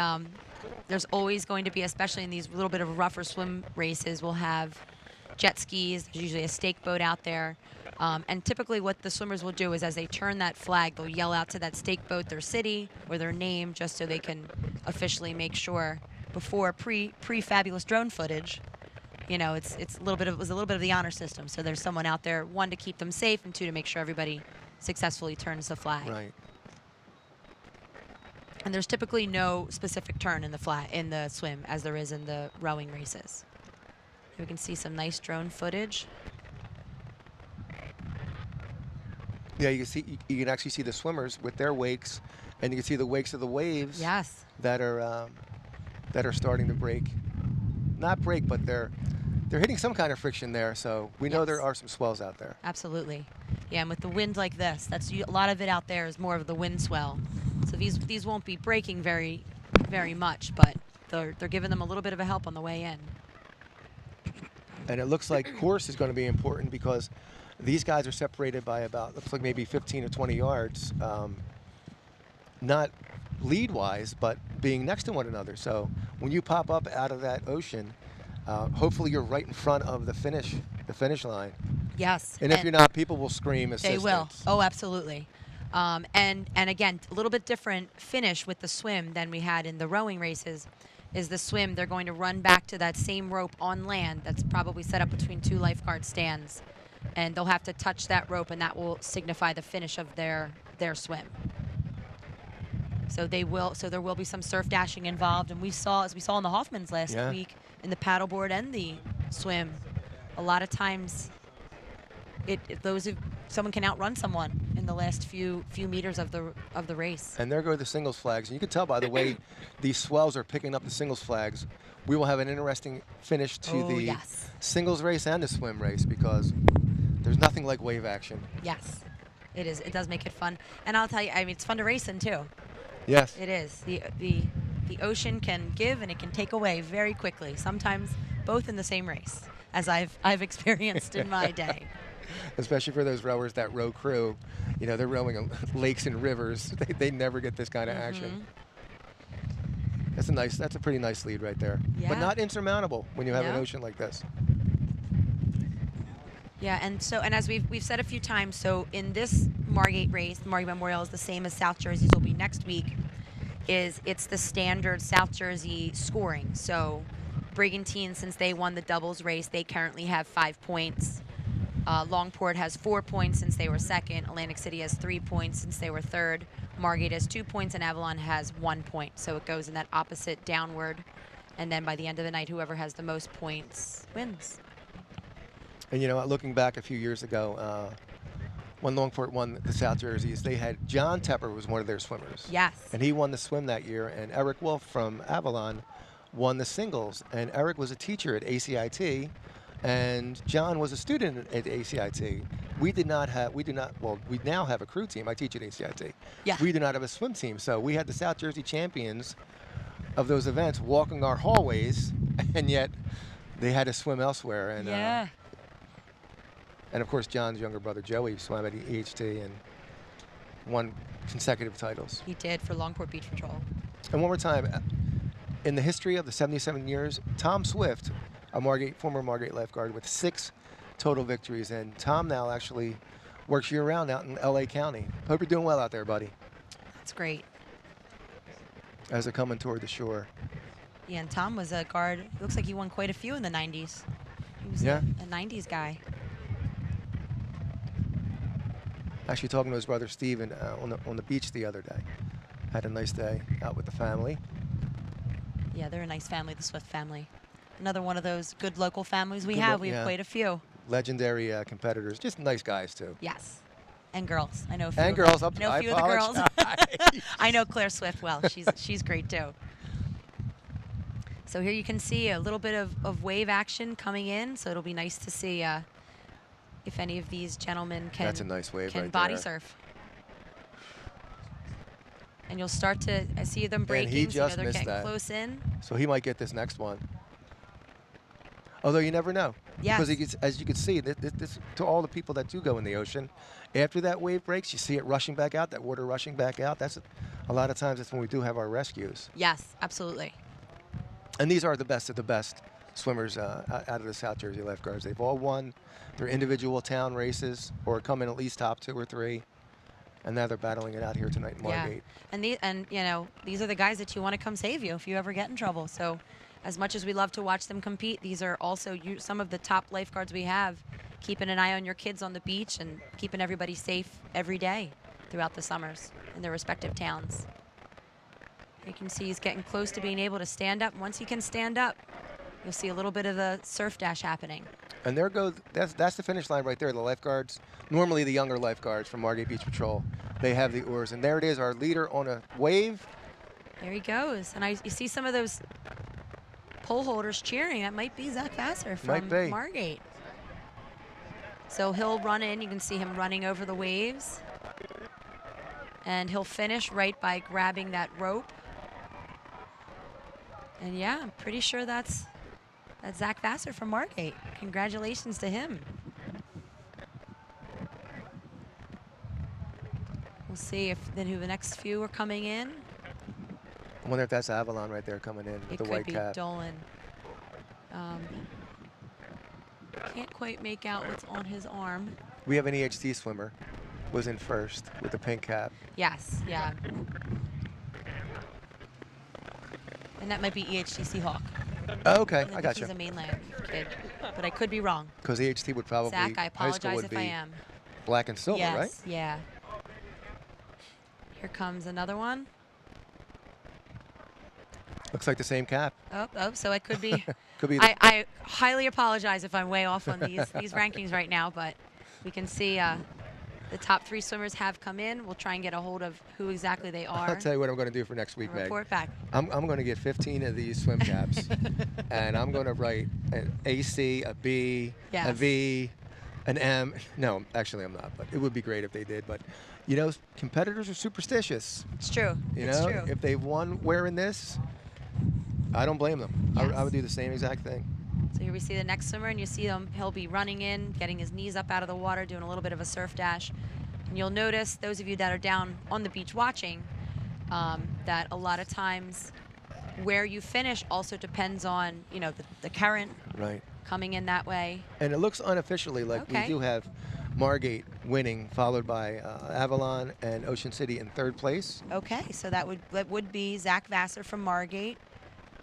A: there's always going to be, especially in these little bit of rougher swim races, we'll have jet skis. There's usually a stake boat out there. And typically what the swimmers will do is as they turn that flag, they'll yell out to that stake boat their city or their name just so they can officially make sure before pre-fabulous drone footage, you know, it was a little bit of the honor system. So there's someone out there, one, to keep them safe, and two, to make sure everybody successfully turns the flag.
B: right.
A: And there's typically no specific turn in the swim as there is in the rowing races. We can see some nice drone footage.
B: Yeah, you can actually see the swimmers with their wakes, and you can see the wakes of the waves.
A: Yes.
B: That are starting to break. Not break, but they're hitting some kind of friction there. So we know
A: Yes.
B: there are some swells out there.
A: Absolutely. Yeah, and with the wind like this, a lot of it out there is more of the wind swell. So these won't be breaking very, very much, but they're giving them a little bit of a help on the way in.
B: And it looks like course is going to be important because these guys are separated by looks like maybe 15 or 20 yards, not lead-wise, but being next to one another. So when you pop up out of that ocean, hopefully you're right in front of the finish line.
A: Yes.
B: And if you're not, people will scream assistance.
A: They will. Oh, absolutely. And again, a little bit different finish with the swim than we had in the rowing races. Is the swim, they're going to run back to that same rope on land that's probably set up between two lifeguard stands. And they'll have to touch that rope, and that will signify the finish of their swim. So there will be some surf dashing involved. And as we saw in the Hoffmans last week, in the paddleboard and the swim, a lot of times someone can outrun someone in the last few meters of the race.
B: And there go the singles flags. And you can tell by the way these swells are picking up the singles flags. We will have an interesting finish to the singles race and the swim race because there's nothing like wave action.
A: Yes, it is. It does make it fun. And I'll tell you, I mean, it's fun to race in too.
B: Yes.
A: It is. The ocean can give and it can take away very quickly. Sometimes both in the same race, as I've experienced in my day.
B: Especially for those rowers that row crew, they're rowing on lakes and rivers. They never get this kind of action. That's a pretty nice lead right there.
A: Yeah.
B: But not insurmountable when you have an ocean like this.
A: Yeah, and as we've said a few times, so in this Margate race, the Margate Memorial is the same as South Jersey's will be next week. It's the standard South Jersey scoring. So Brigantine, since they won the doubles race, they currently have 5 points. Longport has 4 points since they were second. Atlantic City has 3 points since they were third. Margate has 2 points, and Avalon has 1 point. So it goes in that opposite downward. And then by the end of the night, whoever has the most points wins.
B: And looking back a few years ago, when Longport won the South Jerseys, they had John Tepper was one of their swimmers.
A: Yes.
B: And he won the swim that year, and Eric Wolf from Avalon won the singles. And Eric was a teacher at ACIT, and John was a student at ACIT. We now have a crew team. I teach at ACIT.
A: Yeah.
B: We do not have a swim team. So we had the South Jersey champions of those events walking our hallways, and yet they had to swim elsewhere. And and of course, John's younger brother Joey swam at EHT and won consecutive titles.
A: He did for Longport Beach Patrol.
B: And one more time, in the history of the 77 years, Tom Swift, a former Margate lifeguard with 6 total victories, and Tom now actually works year-round out in LA County. Hope you're doing well out there, buddy.
A: That's great.
B: As they're coming toward the shore.
A: Yeah, and Tom was a guard. It looks like he won quite a few in the 90s. He was a 90s guy.
B: Actually talking to his brother Steven on the beach the other day. Had a nice day out with the family.
A: Yeah, they're a nice family, the Swift family. Another one of those good local families we have. We have quite a few.
B: Legendary competitors. Just nice guys, too.
A: Yes. And girls. I know a few.
B: And girls.
A: I know a few of the girls. I know Claire Swift well. She's great, too. So here you can see a little bit of wave action coming in. So it'll be nice to see if any of these gentlemen can,
B: That's a nice wave
A: can
B: right
A: body
B: there.
A: surf. And you'll start to see them breaking.
B: And he just
A: they're
B: missed
A: getting
B: that.
A: close in.
B: So he might get this next one. Although you never know.
A: Yes.
B: Because as you can see, this to all the people that do go in the ocean, after that wave breaks, you see it rushing back out, that water rushing back out. That's a lot of times that's when we do have our rescues.
A: Yes, absolutely.
B: And these are the best of the best swimmers out of the South Jersey lifeguards. They've all won their individual town races or come in at least top 2 or 3. And now they're battling it out here tonight in Margate.
A: Yeah. And these are the guys that you want to come save you if you ever get in trouble. So as much as we love to watch them compete, these are also some of the top lifeguards we have, keeping an eye on your kids on the beach and keeping everybody safe every day throughout the summers in their respective towns. You can see he's getting close to being able to stand up. Once he can stand up, you'll see a little bit of the surf dash happening.
B: And there goes, that's the finish line right there. The lifeguards, normally the younger lifeguards from Margate Beach Patrol, they have the oars. And there it is, our leader on a wave.
A: There he goes. And you see some of those pole holders cheering. That might be Zach Vassar from Margate. So he'll run in. You can see him running over the waves. And he'll finish right by grabbing that rope. And yeah, I'm pretty sure that's Zach Vassar from Margate. Congratulations to him. We'll see who the next few are coming in.
B: I wonder if that's Avalon right there coming in with the white cap.
A: It could be Dolan. Can't quite make out what's on his arm.
B: We have an EHT swimmer, was in first with the pink cap.
A: Yes, yeah. And that might be EHT Seahawk.
B: Oh, okay, I got you.
A: He's a mainland kid, but I could be wrong.
B: Because EHT would probably,
A: Zach, I
B: high school
A: apologize
B: would
A: if
B: be
A: I am.
B: black and silver,
A: yes,
B: right?
A: Yeah. Here comes another one.
B: Looks like the same cap.
A: Oh, so it could be.
B: Could be.
A: I highly apologize if I'm way off on these rankings right now, but we can see the top 3 swimmers have come in. We'll try and get a hold of who exactly they are.
B: I'll tell you what I'm going to do for next week, Meg.
A: Report back.
B: I'm going to get 15 of these swim caps, and I'm going to write an AC, a B, a V, an M. No, actually I'm not, but it would be great if they did. But, you know, competitors are superstitious.
A: It's true.
B: It's true. If they've won wearing this, I don't blame them.
A: Yes.
B: I would do the same exact thing.
A: So here we see the next swimmer, and you see him. He'll be running in, getting his knees up out of the water, doing a little bit of a surf dash. And you'll notice, those of you that are down on the beach watching, that a lot of times where you finish also depends on, you know, the current coming in that way.
B: And it looks unofficially like we do have Margate winning, followed by Avalon and Ocean City in 3rd place.
A: Okay, so that would be Zach Vassar from Margate,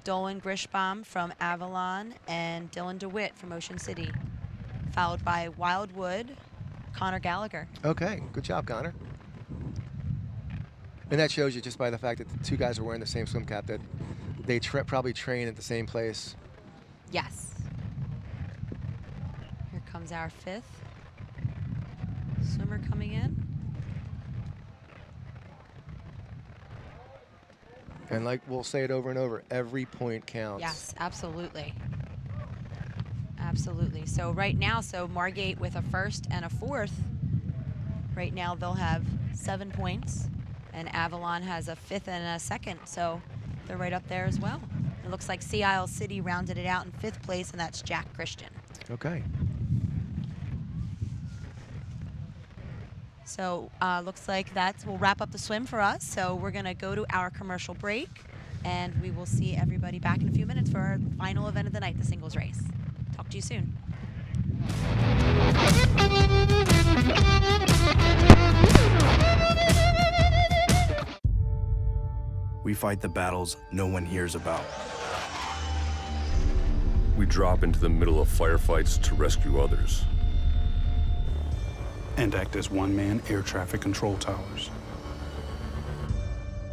A: Dolan Grishbaum from Avalon, and Dylan DeWitt from Ocean City, followed by Wildwood, Connor Gallagher.
B: Okay, good job, Connor. And that shows you just by the fact that the 2 guys are wearing the same swim cap that they probably train at the same place.
A: Yes. Here comes our 5th swimmer coming in.
B: And like we'll say it over and over, every point counts.
A: Yes, absolutely. Absolutely. So right now, Margate with a 1st and a 4th. Right now they'll have 7 points, and Avalon has a 5th and a 2nd. So they're right up there as well. It looks like Sea Isle City rounded it out in 5th place, and that's Jack Christian.
B: Okay.
A: So looks like that will wrap up the swim for us. So we're going to go to our commercial break, and we will see everybody back in a few minutes for our final event of the night, the singles race. Talk to you soon.
D: We fight the battles no one hears about.
E: We drop into the middle of firefights to rescue others.
F: And act as one-man air traffic control towers.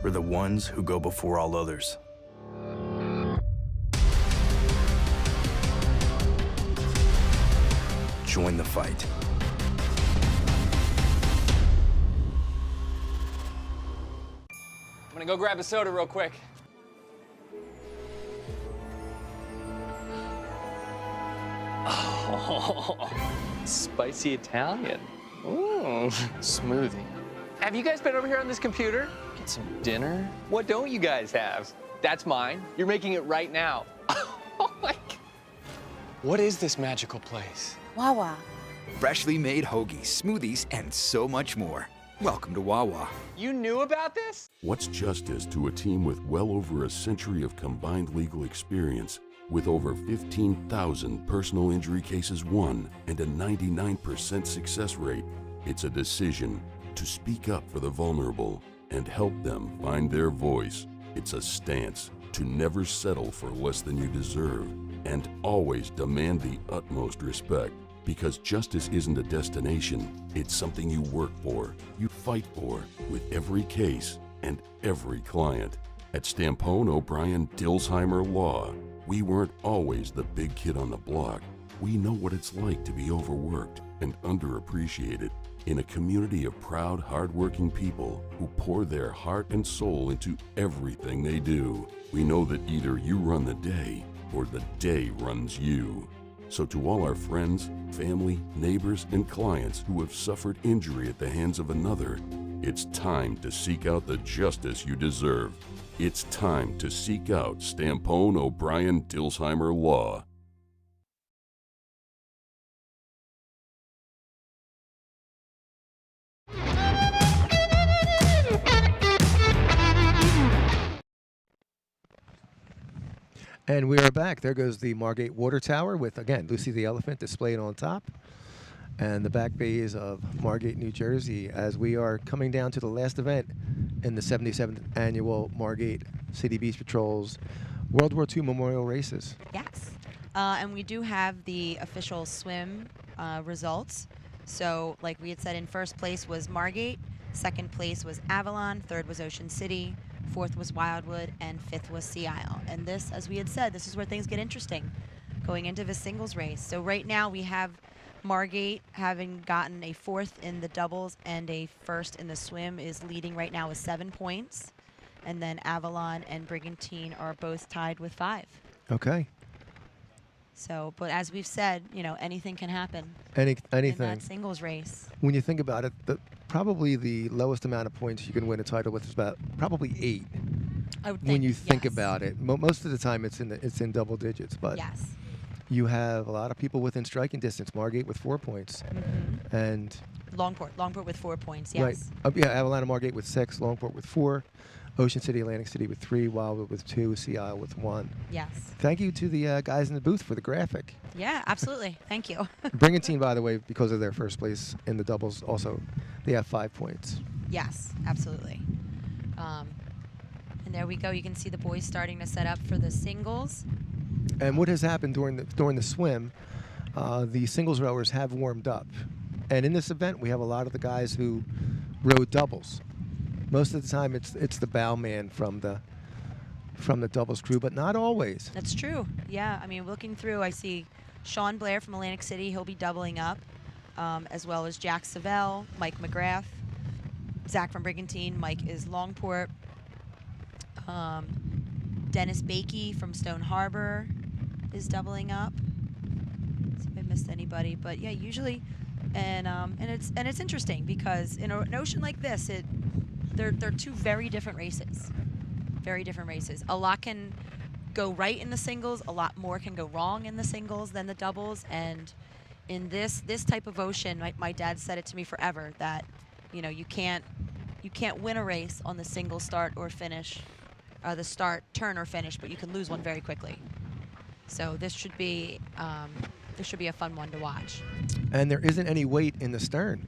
D: We're the ones who go before all others. Join the fight.
G: I'm gonna go grab a soda real quick. Oh, spicy Italian. Ooh, smoothie. Have you guys been over here on this computer? Get some dinner? What don't you guys have? That's mine. You're making it right now. Oh my God. What is this magical place?
H: Wawa. Freshly made hoagies, smoothies, and so much more. Welcome to Wawa.
G: You knew about this?
C: What's justice to a team with well over a century of combined legal experience, with over 15,000 personal injury cases won and a 99% success rate? It's a decision to speak up for the vulnerable and help them find their voice. It's a stance to never settle for less than you deserve and always demand the utmost respect. Because justice isn't a destination, it's something you work for, you fight for, with every case and every client. At Stampone, O'Brien, Dilsheimer Law, we weren't always the big kid on the block, We know what it's like to be overworked and underappreciated in a community of proud, hardworking people who pour their heart and soul into everything they do. We know that either you run the day or the day runs you. So to all our friends, family, neighbors, and clients who have suffered injury at the hands of another, it's time to seek out the justice you deserve. It's time to seek out Stampone, O'Brien, Dilsheimer Law.
B: And we are back. There goes the Margate Water Tower with, again, Lucy the Elephant displayed on top. And the back bays of Margate, New Jersey, as we are coming down to the last event in the 77th annual Margate City Beach Patrol's World War II Memorial Races.
A: Yes. And we do have the official swim results. So, like we had said, in first place was Margate, second place was Avalon, third was Ocean City, fourth was Wildwood, and fifth was Sea Isle. And this, as we had said, this is where things get interesting going into the singles race. So right now we have Margate, having gotten a fourth in the doubles and a first in the swim, is leading right now with 7 points. And then Avalon and Brigantine are both tied with 5.
B: Okay.
A: So, but as we've said, you know, anything can happen
B: Anything.
A: in that singles race.
B: When you think about it, probably the lowest amount of points you can win a title with is about probably 8.
A: I would
B: When you think
A: yes.
B: about it, most of the time it's in double digits, but
A: Yes.
B: you have a lot of people within striking distance. Margate with 4 points, and
A: Longport with 4 points. Yes.
B: right, yeah, Avalon and Margate with 6, Longport with 4, Ocean City, Atlantic City with 3, Wildwood with 2, Sea Isle with 1.
A: Yes.
B: Thank you to the guys in the booth for the graphic.
A: Yeah, absolutely. Thank you.
B: Brigantine, by the way, because of their first place in the doubles, also they have 5 points.
A: Yes, absolutely. And there we go. You can see the boys starting to set up for the singles.
B: And what has happened during the swim, the singles rowers have warmed up, and in this event we have a lot of the guys who rowed doubles. Most of the time it's the bowman from the doubles crew, but not always.
A: That's true. Yeah, I mean, looking through, I see Sean Blair from Atlantic City. He'll be doubling up, as well as Jack Savell, Mike McGrath, Zach from Brigantine. Mike is Longport. Dennis Bakey from Stone Harbor is doubling up. Let's see if I missed anybody, but yeah, usually, and it's interesting because in an ocean like this, they're two very different races. Very different races. A lot can go right in the singles. A lot more can go wrong in the singles than the doubles. And in this type of ocean, my dad said it to me forever that, you know, you can't win a race on the single start or finish, the start, turn, or finish, but you can lose one very quickly. So this should be a fun one to watch.
B: And there isn't any weight in the stern.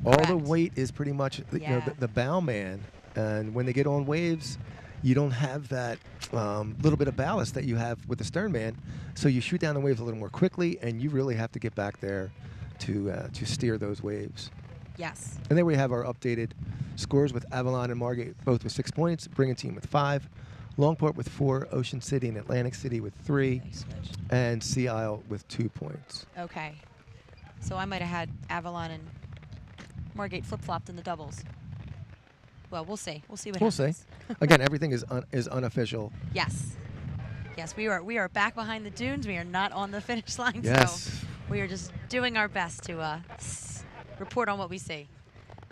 B: All the
A: Correct.
B: weight is pretty much the bowman, and when they get on waves, you don't have that little bit of ballast that you have with the stern man, so you shoot down the waves a little more quickly, and you really have to get back there to steer those waves.
A: Yes.
B: And there we have our updated scores with Avalon and Margate both with 6 points, Brigantine with 5, Longport with 4, Ocean City and Atlantic City with 3, and Sea Isle with 2 points.
A: Okay. So I might have had Avalon and Margate flip-flopped in the doubles. Well, we'll see. We'll see what happens.
B: We'll see. Again, everything is unofficial.
A: Yes. Yes, we are back behind the dunes. We are not on the finish line.
B: Yes.
A: So we are just doing our best to report on what we see.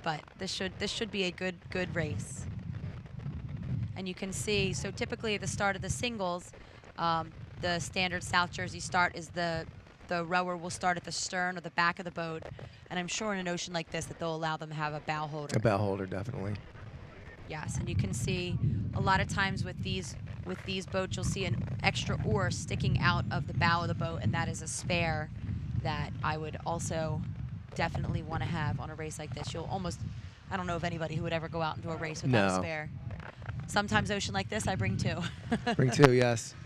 A: But this should be a good race. And you can see, so typically at the start of the singles, the standard South Jersey start is the rower will start at the stern or the back of the boat. And I'm sure in an ocean like this that they'll allow them to have a bow holder.
B: A bow holder, definitely.
A: Yes, and you can see a lot of times with these boats, you'll see an extra oar sticking out of the bow of the boat, and that is a spare that I would also definitely want to have on a race like this. I don't know of anybody who would ever go out and do a race without a spare. Sometimes ocean like this, I bring 2.
B: Bring 2, yes.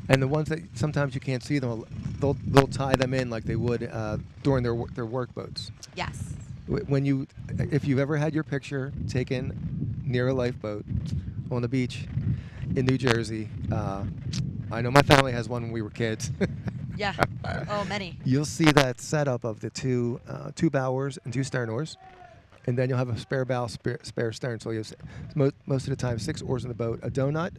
B: And the ones that sometimes you can't see them, they'll tie them in like they would during their work boats.
A: Yes.
B: If you've ever had your picture taken near a lifeboat on the beach in New Jersey, I know my family has one when we were kids.
A: Yeah. Oh, many.
B: You'll see that setup of the two bow oars and 2 stern oars, and then you'll have a spare bow, spare stern. So you'll most of the time 6 oars in the boat, a donut,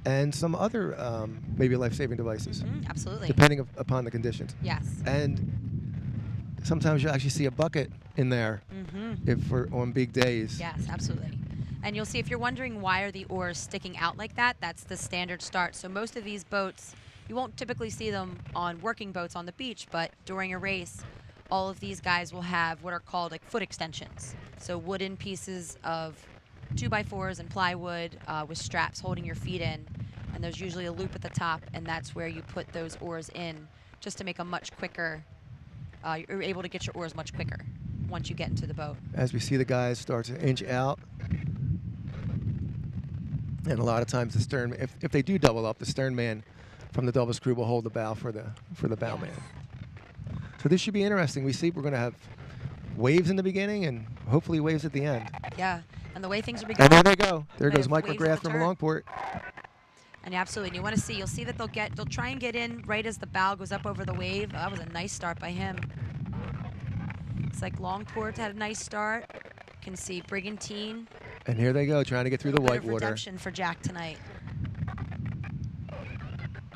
B: and some other maybe life-saving devices,
A: Absolutely.
B: depending upon the conditions.
A: Yes.
B: And sometimes you'll actually see a bucket in there if we're on big days.
A: Yes, absolutely. And you'll see if you're wondering why are the oars sticking out like that, that's the standard start. So most of these boats, you won't typically see them on working boats on the beach, but during a race, all of these guys will have what are called like foot extensions. So wooden pieces of 2x4s and plywood with straps holding your feet in. And there's usually a loop at the top, and that's where you put those oars in just to make a much quicker, you're able to get your oars much quicker once you get into the boat.
B: As we see the guys start to inch out, and a lot of times the stern, if they do double up, the stern man from the doubles crew will hold the bow for the bow man. So this should be interesting. We see we're going to have waves in the beginning and hopefully waves at the end.
A: Yeah, and the way things are beginning.
B: And there they go. There
A: They
B: goes
A: have
B: Mike
A: waves
B: McGrath
A: at the
B: from
A: turn.
B: Longport.
A: And absolutely, and you want to see, you'll see that they'll try and get in right as the bow goes up over the wave. That was a nice start by him. It's like Longport had a nice start. You can see Brigantine.
B: And here they go, trying to get through the
A: Bit
B: white
A: of
B: water.
A: redemption for Jack tonight.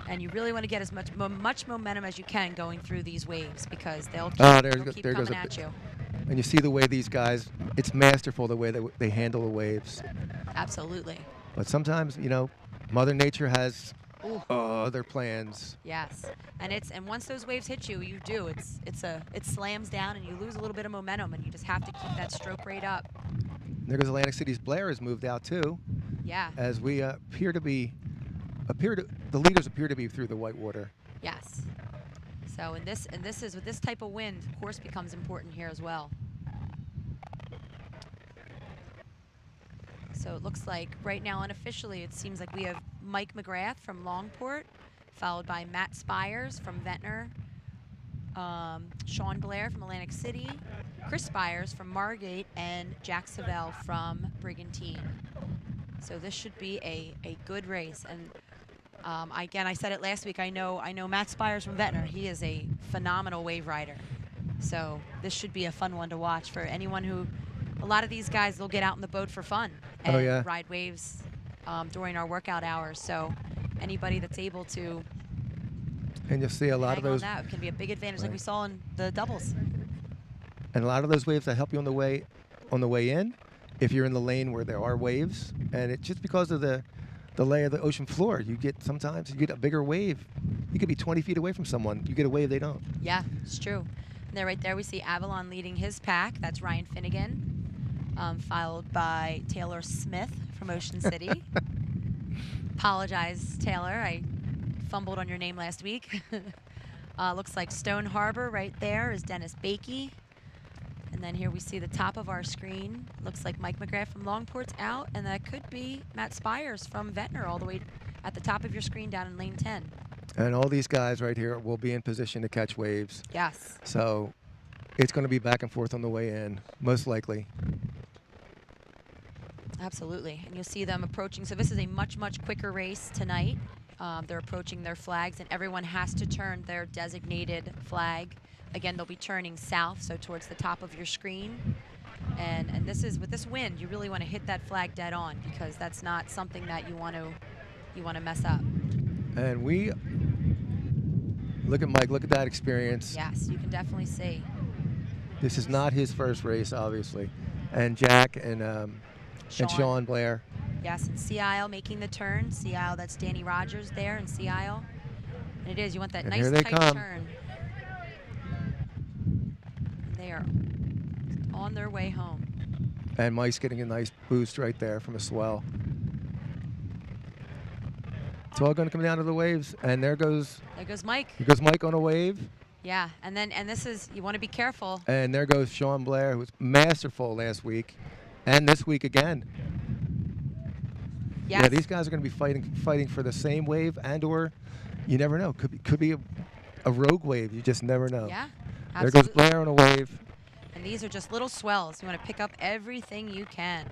A: And you really want to get as much momentum as you can going through these waves because they'll keep,
B: there goes
A: coming
B: a
A: at you.
B: And you see the way these guys, it's masterful the way they handle the waves.
A: Absolutely.
B: But sometimes, Mother Nature has other plans.
A: Yes, and once those waves hit you, it slams down and you lose a little bit of momentum, and you just have to keep that stroke rate up.
B: There goes Atlantic City's Blair has moved out too.
A: Yeah.
B: As we the leaders appear to be through the white water.
A: Yes. So with this type of wind, course becomes important here as well. So it looks like right now unofficially it seems like we have Mike McGrath from Longport, followed by Matt Spires from Ventnor, Sean Blair from Atlantic City, Chris Spires from Margate, and Jack Savell from Brigantine. So this should be a good race. And again, I said it last week, I know Matt Spires from Ventnor. He is a phenomenal wave rider. So this should be a fun one to watch for anyone who, a lot of these guys, they'll get out in the boat for fun and ride waves during our workout hours. So anybody that's able to
B: and you'll see a lot of those.
A: That can be a big advantage, like we saw in the doubles.
B: And a lot of those waves that help you on the way in, if you're in the lane where there are waves, and it's just because of the lay of the ocean floor, sometimes you get a bigger wave. You could be 20 feet away from someone. You get a wave they don't.
A: Yeah, it's true. And there, right there, we see Avalon leading his pack. That's Ryan Finnegan, followed by Taylor Smith from Ocean City. Apologize, Taylor. I fumbled on your name last week. Looks like Stone Harbor right there is Dennis Bakey. And then here we see the top of our screen. Looks like Mike McGrath from Longport's out, and that could be Matt Spires from Ventnor all the way at the top of your screen down in lane 10.
B: And all these guys right here will be in position to catch waves.
A: Yes.
B: So it's going to be back and forth on the way in, most likely.
A: Absolutely. And you'll see them approaching. So this is a much, much quicker race tonight. They're approaching their flags, and everyone has to turn their designated flag. Again, they'll be turning south, so towards the top of your screen. And this is, with this wind, you really want to hit that flag dead on, because that's not something that you want to mess up.
B: And we look at Mike, look at that experience.
A: Yes, you can definitely see.
B: This is not his first race, obviously. And Jack and Sean Blair.
A: Yes, and Sea Isle making the turn. Sea Isle, that's Danny Rogers there in Sea Isle. And it is, you want that
B: And
A: nice
B: here they
A: tight
B: come.
A: turn. They are on their way home.
B: And Mike's getting a nice boost right there from a swell. It's all going to come down to the waves, and there goes
A: Mike.
B: Here goes Mike on a wave.
A: Yeah, and this is, you want to be careful.
B: And there goes Sean Blair, who was masterful last week, and this week again.
A: Yes.
B: Yeah, these guys are going to be fighting for the same wave, and/or you never know. Could be a rogue wave. You just never know.
A: Yeah,
B: There
A: absolutely.
B: goes Blair on a wave.
A: And these are just little swells. You want to pick up everything you can.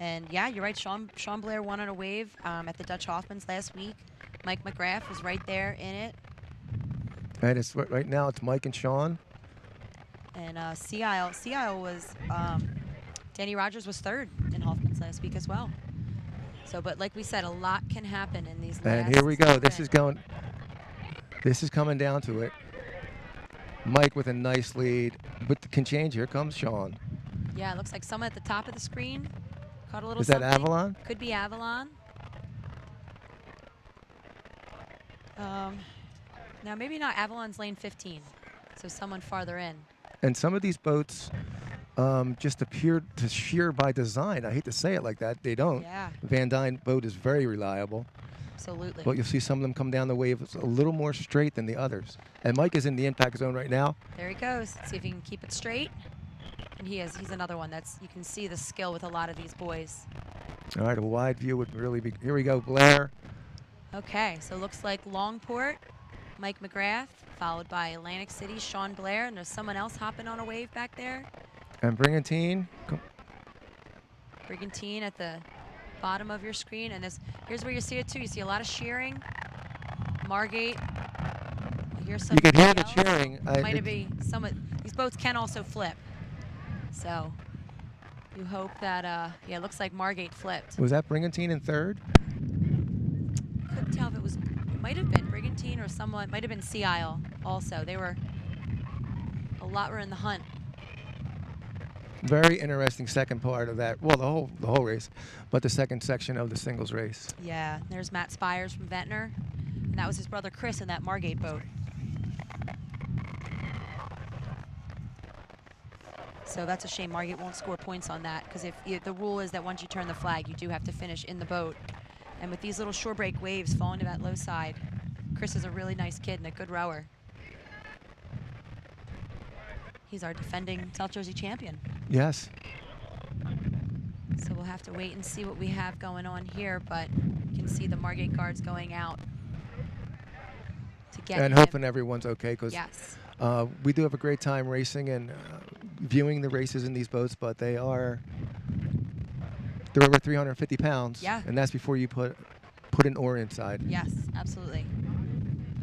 A: And yeah, you're right. Sean Blair won on a wave at the Dutch Hoffmans last week. Mike McGrath was right there in it.
B: And it's right now it's Mike and Sean.
A: And Sea Isle was, Danny Rogers was third in Hoffman's last week as well. So, but like we said, a lot can happen in these last
B: And here we go. This
A: sprint.
B: is coming down to it. Mike with a nice lead, but can change. Here comes Sean.
A: Yeah, it looks like someone at the top of the screen caught a little
B: Is that
A: something.
B: Avalon?
A: Could be Avalon. Now, maybe not. Avalon's lane 15, so someone farther in.
B: And some of these boats just appear to shear by design. I hate to say it like that. They don't.
A: Yeah.
B: Van Dyne boat is very reliable.
A: Absolutely.
B: But you'll see some of them come down the wave a little more straight than the others. And Mike is in the impact zone right now.
A: There he goes. Let's see if he can keep it straight. And he is. He's another one that's, you can see the skill with a lot of these boys.
B: All right, a wide view would really be. Here we go, Blair.
A: Okay, so it looks like Longport, Mike McGrath, followed by Atlantic City, Sean Blair, and there's someone else hopping on a wave back there.
B: And Brigantine.
A: Brigantine at the bottom of your screen, and here's where you see it too. You see a lot of shearing. Margate. I hear some.
B: You can hear the
A: yells.
B: cheering.
A: Might be some of these boats can also flip. So you hope that yeah, it looks like Margate flipped.
B: Was that Brigantine in third?
A: Couldn't tell if it was. It might have been Brigantine or someone. Might have been Sea Isle also. They were a lot were in the hunt.
B: Very interesting second part of that. Well, the whole race, but the second section of the singles race.
A: Yeah, there's Matt Spires from Ventnor, and that was his brother Chris in that Margate boat. So that's a shame Margate won't score points on that, because if the rule is that once you turn the flag, you do have to finish in the boat. And with these little shore break waves falling to that low side, Chris is a really nice kid and a good rower. He's our defending South Jersey champion.
B: Yes.
A: So we'll have to wait and see what we have going on here, but you can see the Margate guards going out to get
B: And
A: him.
B: hoping everyone's okay, because
A: Yes.
B: we do have a great time racing and viewing the races in these boats, but they're over 350 pounds.
A: Yeah.
B: And that's before you put an oar inside.
A: Yes, absolutely.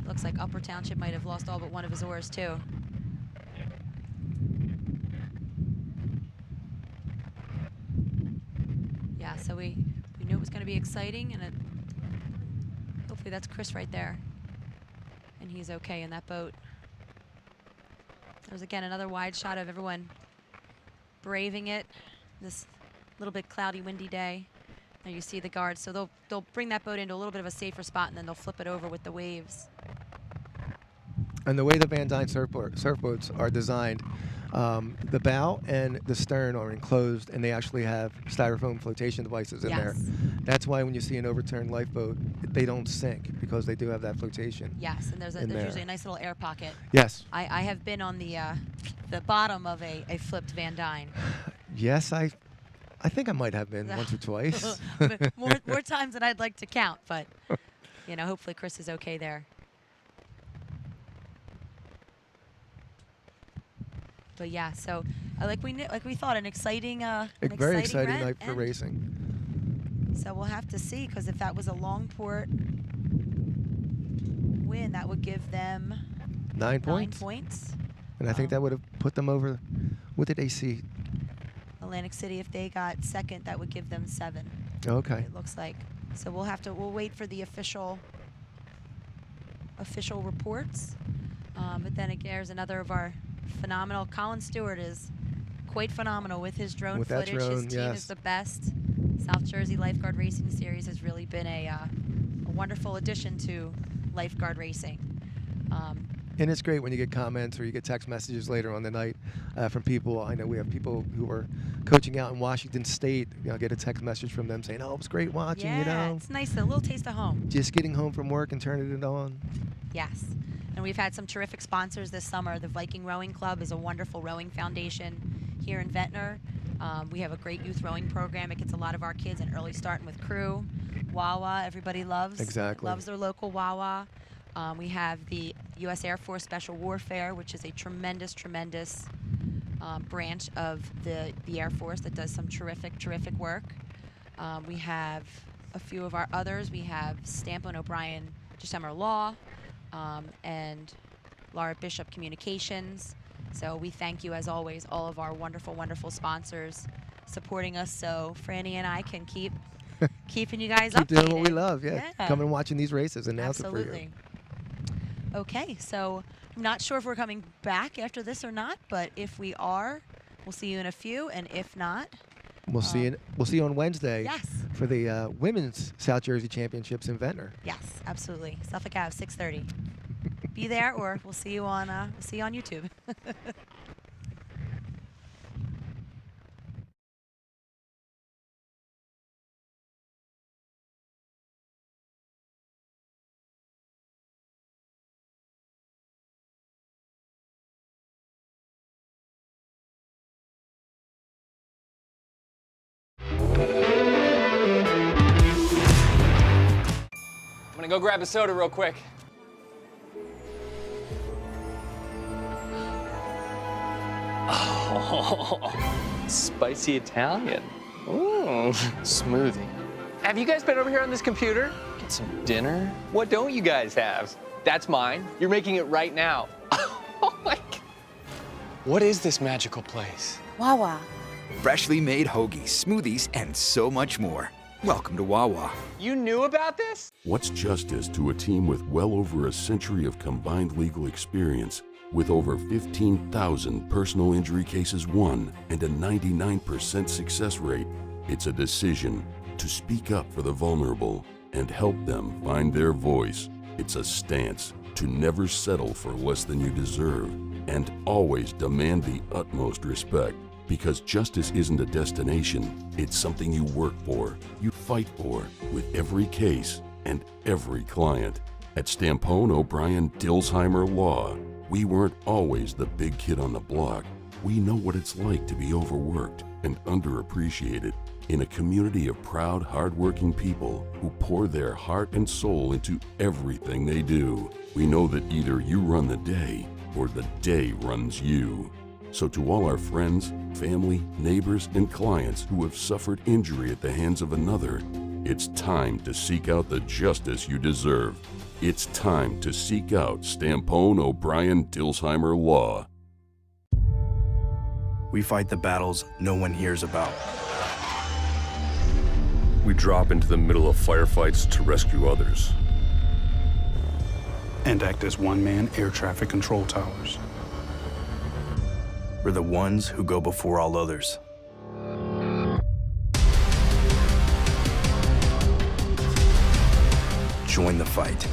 A: Looks like Upper Township might have lost all but one of his oars too. Yeah, so we knew it was going to be exciting, and hopefully that's Chris right there, and he's okay in that boat. There's again another wide shot of everyone braving it this little bit cloudy, windy day. There you see the guards, so they'll bring that boat into a little bit of a safer spot, and then they'll flip it over with the waves.
B: And the way the Van Dyne surfboats are designed, the bow and the stern are enclosed, and they actually have styrofoam flotation devices in there.
A: Yes.
B: That's why when you see an overturned lifeboat, they don't sink, because they do have that flotation.
A: Yes, and there's usually a nice little air pocket.
B: Yes.
A: I have been on the bottom of a flipped Van Dyne.
B: Yes, I think I might have been once or twice.
A: more times than I'd like to count, but you know, hopefully Chris is okay there. But yeah, so like we thought, an exciting,
B: Very exciting
A: event,
B: night for
A: and
B: racing.
A: So we'll have to see, because if that was a Longport win, that would give them
B: 9 points.
A: 9 points.
B: And I think that would have put them over. What did they see?
A: Atlantic City, if they got second, that would give them 7.
B: Okay.
A: It looks like. So we'll wait for the official reports. But then again, there's another of our phenomenal. Colin Stewart is quite phenomenal with his drone
B: With that
A: footage.
B: drone,
A: His team
B: yes.
A: is the best. South Jersey Lifeguard Racing Series has really been a wonderful addition to lifeguard racing.
B: And it's great when you get comments or you get text messages later on the night from people. I know we have people who are coaching out in Washington State. You know, get a text message from them saying, "Oh, it was great watching."
A: Yeah,
B: You know,
A: it's nice, a little taste of home.
B: just getting home from work and turning it on.
A: Yes. And we've had some terrific sponsors this summer. The Viking Rowing Club is a wonderful rowing foundation here in Ventnor. We have a great youth rowing program. It gets a lot of our kids an early start with crew. Wawa, everybody loves.
B: Exactly.
A: Loves their local Wawa. We have the U.S. Air Force Special Warfare, which is a tremendous branch of the Air Force that does some terrific work. We have a few of our others. We have Stampone, O'Brien, Dilsheimer Law, and Laura Bishop Communications. So we thank you, as always, all of our wonderful, wonderful sponsors supporting us so Franny and I can keep keeping you guys
B: Keep
A: updated.
B: doing what we love. Yeah. Coming and watching these races, announce it for you.
A: Absolutely. Okay, so I'm not sure if we're coming back after this or not, but if we are, we'll see you in a few, and if not,
B: We'll see you on Wednesday.
A: Yes.
B: For the women's South Jersey Championships in Ventnor.
A: yes, absolutely. Suffolk Ave, 6:30. Be there, or we'll see you on YouTube.
G: I'm gonna go grab a soda real quick. Oh, spicy Italian. Ooh, smoothie. Have you guys been over here on this computer? Get some dinner? What don't you guys have? That's mine. You're making it right now. Oh my God. What is this magical place?
A: Wawa.
H: Freshly made hoagies, smoothies, and so much more. Welcome to Wawa.
G: You knew about this?
C: What's justice to a team with well over a century of combined legal experience, with over 15,000 personal injury cases won and a 99% success rate? It's a decision to speak up for the vulnerable and help them find their voice. It's a stance to never settle for less than you deserve and always demand the utmost respect. Because justice isn't a destination, it's something you work for, you fight for, with every case and every client. At Stampone, O'Brien, Dilsheimer Law, we weren't always the big kid on the block. We know what it's like to be overworked and underappreciated in a community of proud, hardworking people who pour their heart and soul into everything they do. We know that either you run the day or the day runs you. So to all our friends, family, neighbors, and clients who have suffered injury at the hands of another, it's time to seek out the justice you deserve. It's time to seek out Stampone, O'Brien, Dilsheimer Law.
D: We fight the battles no one hears about.
E: We drop into the middle of firefights to rescue others.
F: And act as one-man air traffic control towers.
D: We're the ones who go before all others. Join the fight.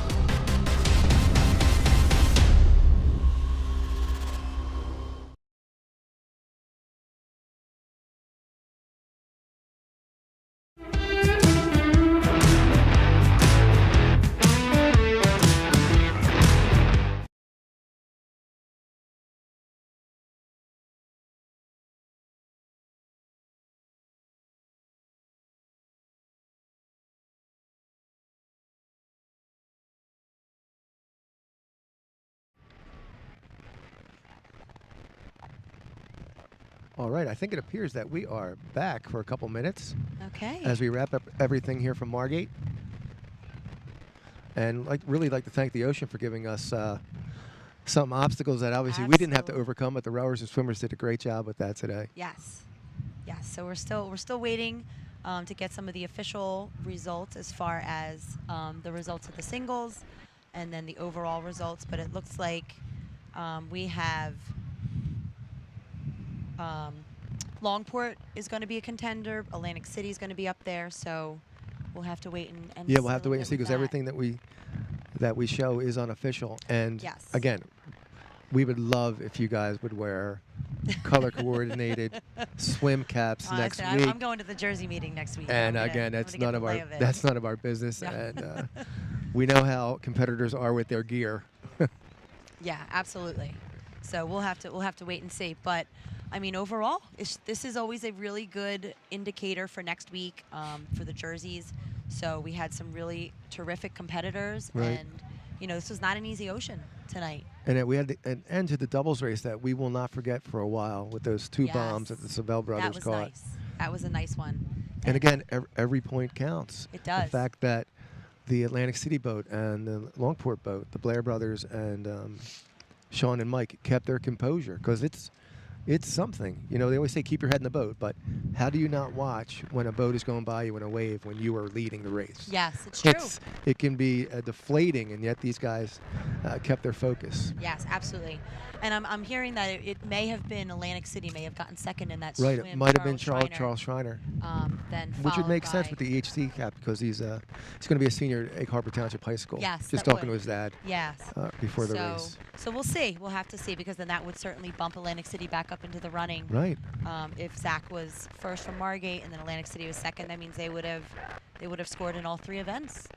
B: All right, I think it appears that we are back for a couple minutes
A: Okay.
B: as we wrap up everything here from Margate. And really like to thank the ocean for giving us some obstacles that obviously we didn't have to
A: Absolutely.
B: overcome, but the rowers and swimmers did a great job with that today.
A: Yes. Yes. So we're still waiting to get some of the official results as far as the results of the singles and then the overall results. But it looks like we have Longport is going to be a contender. Atlantic City is going to be up there. So we'll have to wait and
B: Yeah, we'll have to wait and
A: see
B: see because everything that we show is unofficial. And
A: Yes.
B: again, we would love if you guys would wear color coordinated swim caps next
A: Honestly,
B: week.
A: I'm going to the Jersey meeting next week.
B: And
A: I'm
B: again,
A: gonna
B: that's
A: get
B: none
A: the
B: of
A: lay
B: our
A: of it.
B: that's none of our business.
A: No.
B: And we know how competitors are with their gear.
A: Yeah, absolutely. So we'll have to wait and see. But I mean, overall, this is always a really good indicator for next week for the jerseys. So we had some really terrific competitors,
B: Right.
A: and this was not an easy ocean tonight.
B: And we had an end to the doubles race that we will not forget for a while with those two
A: Yes.
B: bombs that the Sabell brothers
A: That was
B: caught.
A: nice. That was a nice one.
B: And again, every point counts.
A: It does.
B: The fact that the Atlantic City boat and the Longport boat, the Blair brothers and Sean and Mike kept their composure, because it's something. You know, they always say keep your head in the boat, but how do you not watch when a boat is going by you in a wave when you are leading the race?
A: Yes, it's true.
B: It can be deflating, and yet these guys kept their focus.
A: Yes, absolutely. And I'm hearing that it may have been Atlantic City may have gotten second in that
B: Right,
A: swim.
B: it might have been
A: Schreiner,
B: Charles Schreiner.
A: Then
B: Which would
A: followed
B: make sense
A: by-
B: with the EHC cap, because he's going to be a senior at Egg Harbor Township High School.
A: Yes,
B: Just
A: that
B: talking to
A: would.
B: his dad
A: Yes.
B: before the race.
A: So we'll see. We'll have to see, because then that would certainly bump Atlantic City back up into the running.
B: Right.
A: If Zach was first from Margate and then Atlantic City was second, that means they would have scored in all 3 events.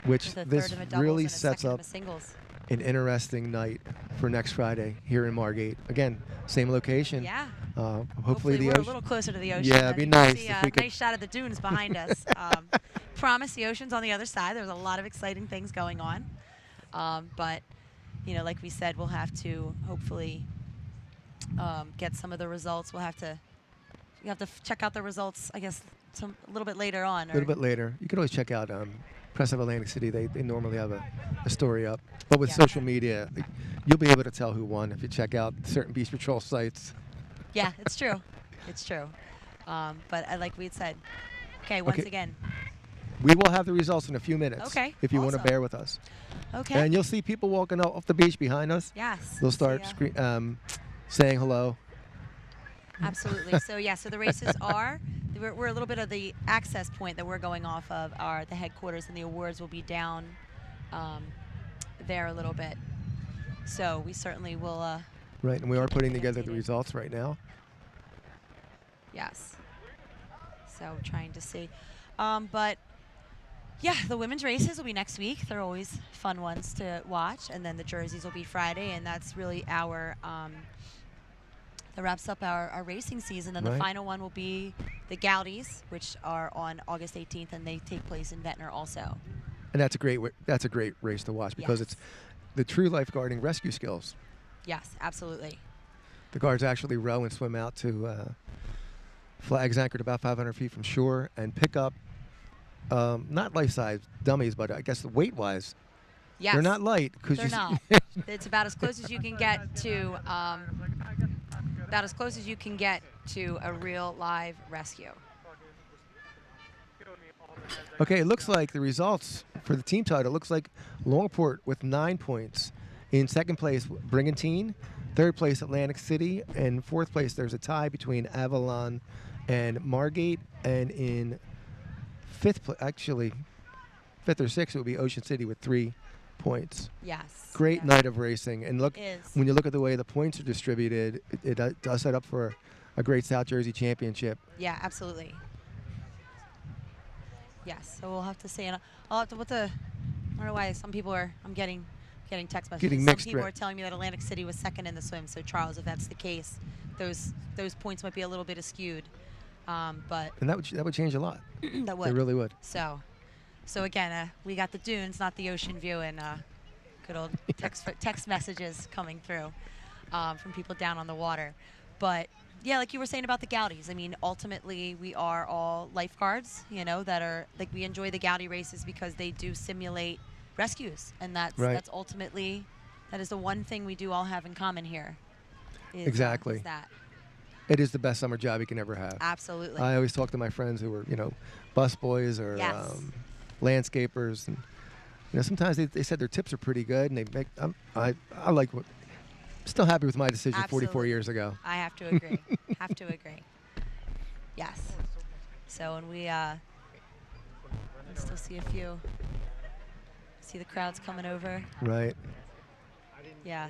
B: Which
A: With a
B: this
A: third of a doubles
B: really
A: and a
B: sets
A: second
B: up
A: of a singles.
B: an interesting night for next Friday here in Margate. Again, same location.
A: Yeah.
B: Hopefully the
A: we're
B: ocean.
A: a little closer to the ocean.
B: Yeah, it'd
A: As
B: be
A: you can
B: nice
A: see,
B: if we could.
A: nice shot of the dunes behind us. Promise the ocean's on the other side. There's a lot of exciting things going on. But, you know, like we said, we'll have to hopefully get some of the results. You have to check out the results, I guess, a little bit later on.
B: A little bit later. You can always check out Press of Atlantic City. They normally have a story up. But with
A: Yeah.
B: social media, you'll be able to tell who won if you check out certain Beach Patrol sites.
A: Yeah, it's true. It's true. But like we had said, okay, once
B: Okay.
A: again.
B: We will have the results in a few minutes.
A: Okay,
B: If you want to
A: awesome.
B: bear with us.
A: Okay.
B: And you'll see people walking off the beach behind us.
A: Yes.
B: They'll start saying hello.
A: Absolutely. So the races are. We're a little bit of the access point that we're going off of are the headquarters, and the awards will be down there a little bit. So we certainly will.
B: Right, and we are putting
A: keep
B: together the
A: updated.
B: results right now.
A: Yes. So trying to see, but yeah, the women's races will be next week. They're always fun ones to watch, and then the jerseys will be Friday, and that's really our. That wraps up our racing season. Then the
B: Right.
A: final one will be the Goudies, which are on August 18th, and they take place in Ventnor also.
B: And that's a great race to watch, because
A: Yes.
B: it's the true lifeguarding rescue skills.
A: Yes, absolutely.
B: The guards actually row and swim out to flags anchored about 500 feet from shore and pick up not life-size dummies, but I guess weight-wise,
A: Yes.
B: they're not light.
A: They're not. It's about as close as you can get to a real live rescue.
B: Okay, it looks like the results for the team title looks like Longport with 9 points. In second place, Brigantine. Third place, Atlantic City. And fourth place, there's a tie between Avalon and Margate. And in fifth or sixth, it would be Ocean City with 3 points.
A: Yes.
B: Great
A: yes.
B: night of racing. And look,
A: It is.
B: when you look at the way the points are distributed, it does set up for a great South Jersey championship.
A: Yeah, absolutely. Yes. So we'll have to see. And I'll have to I don't know why some people I'm getting text messages.
B: Getting
A: Some
B: mixed
A: people
B: re-
A: are telling me that Atlantic City was second in the swim. So Charles, if that's the case, those points might be a little bit skewed. But
B: And that would change a lot.
A: that would.
B: It really would.
A: So again, we got the dunes, not the ocean view, and good old text messages coming through from people down on the water. But yeah, like you were saying about the Goudies, I mean, ultimately we are all lifeguards, that are like we enjoy the Goudie races because they do simulate rescues, and that's ultimately that is the one thing we do all have in common here.
B: Exactly.
A: Is that.
B: It is the best summer job you can ever have.
A: Absolutely.
B: I always talk to my friends who were, bus boys or
A: Yes.
B: landscapers, and sometimes they said their tips are pretty good, and they make. I like what. Still happy with my decision 44
A: Absolutely.
B: years ago.
A: I have to agree. Have to agree. Yes. So, and we still see see the crowds coming over.
B: Right.
A: Yeah.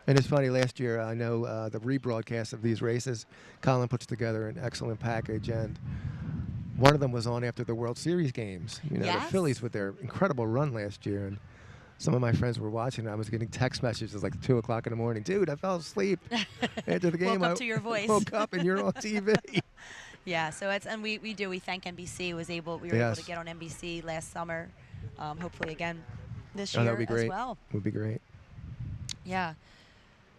B: And it's funny, last year, I know the rebroadcast of these races, Colin puts together an excellent package, and one of them was on after the World Series games. The
A: Yes.
B: Phillies with their incredible run last year, and some of my friends were watching, and I was getting text messages like 2 o'clock in the morning. Dude, I fell asleep after the game.
A: Woke up to your voice.
B: Woke up and you're on TV.
A: Yeah. So we thank NBC. We were able
B: Yes.
A: to get on NBC last summer. Hopefully again this
B: Oh,
A: year
B: that would be great.
A: as well.
B: Would be great.
A: Yeah.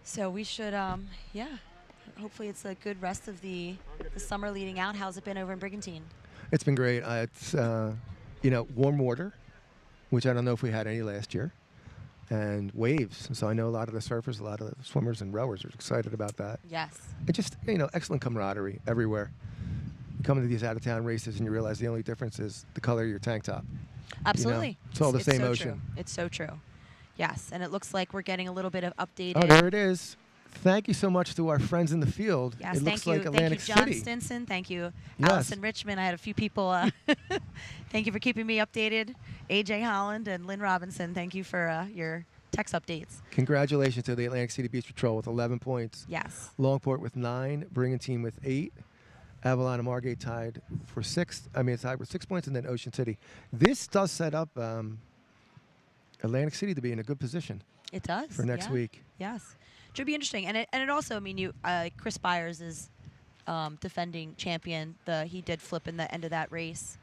A: So we should hopefully it's a good rest of the summer leading out. How's it been over in Brigantine?
B: It's been great. It's warm water, which I don't know if we had any last year. and waves. So I know a lot of the surfers, a lot of the swimmers and rowers are excited about that.
A: Yes.
B: It's just, excellent camaraderie everywhere. You come into these out-of-town races and you realize the only difference is the color of your tank top.
A: Absolutely.
B: It's all the same
A: so
B: ocean.
A: True. It's so true. Yes, and it looks like we're getting a little bit of updated.
B: Oh, there it is. Thank you so much to our friends in the field.
A: Yes,
B: it
A: thank
B: looks
A: you.
B: like Atlantic
A: Thank you, John
B: City.
A: Stinson. Thank you,
B: Yes.
A: Allison Richmond. I had a few people. Thank you for keeping me updated. AJ Holland and Lynn Robinson. Thank you for your text updates.
B: Congratulations to the Atlantic City Beach Patrol with 11 points.
A: Yes.
B: Longport with 9, Brigantine with 8. Avalon and Margate tied for 6. Tied with 6 points, and then Ocean City. This does set up Atlantic City to be in a good position.
A: It does.
B: For next week.
A: Yes. Should be interesting. And it also, Chris Byers is defending champion. He did flip in the end of that race.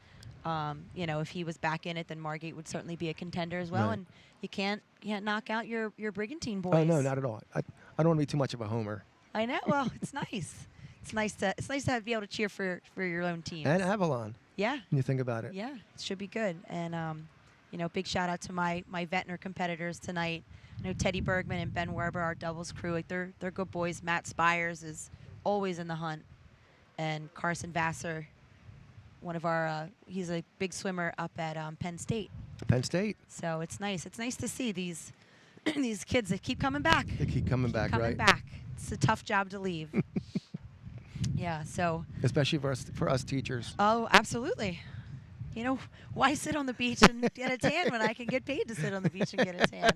A: If he was back in it, then Margate would certainly be a contender as well.
B: Right.
A: And you can't knock out your Brigantine boys.
B: Oh, no, not at all. I don't want to be too much of a homer.
A: I know. Well, it's nice. It's nice to be able to cheer for your own team.
B: And Avalon.
A: Yeah.
B: When you think about it.
A: Yeah, it should be good. And big shout out to my Ventnor competitors tonight. I know Teddy Bergman and Ben Werber, our doubles crew. Like they're good boys. Matt Spires is always in the hunt, and Carson Vassar, one of our he's a big swimmer up at Penn State.
B: Penn State.
A: So it's nice. It's nice to see these these kids that keep coming back.
B: They keep coming back,
A: coming
B: right?
A: back. It's a tough job to leave. Yeah. So.
B: Especially for us teachers.
A: Oh, absolutely. Why sit on the beach and get a tan when I can get paid to sit on the beach and get a tan?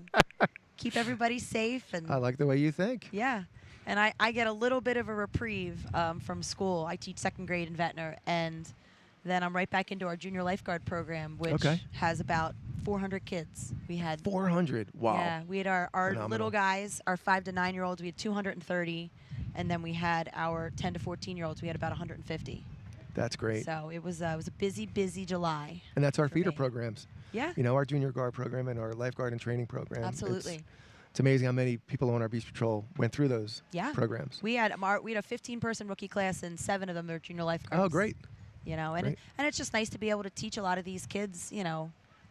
A: Keep everybody safe. And
B: I like the way you think.
A: Yeah. And I get a little bit of a reprieve from school. I teach second grade in Ventnor, and then I'm right back into our junior lifeguard program, which has about 400 kids. We had
B: 400. Wow.
A: Yeah, we had our
B: Phenomenal.
A: little guys, our 5 to 9 year olds. We had 230, and then we had our 10 to 14 year olds. We had about 150.
B: That's great.
A: So it was a busy July.
B: And that's our
A: for
B: feeder
A: me.
B: programs.
A: Yeah.
B: Our junior guard program and our lifeguard and training program.
A: Absolutely.
B: It's amazing how many people on our beach patrol went through those programs.
A: We had a 15-person rookie class, and 7 of them are junior lifeguards.
B: Oh, great.
A: And it's just nice to be able to teach a lot of these kids,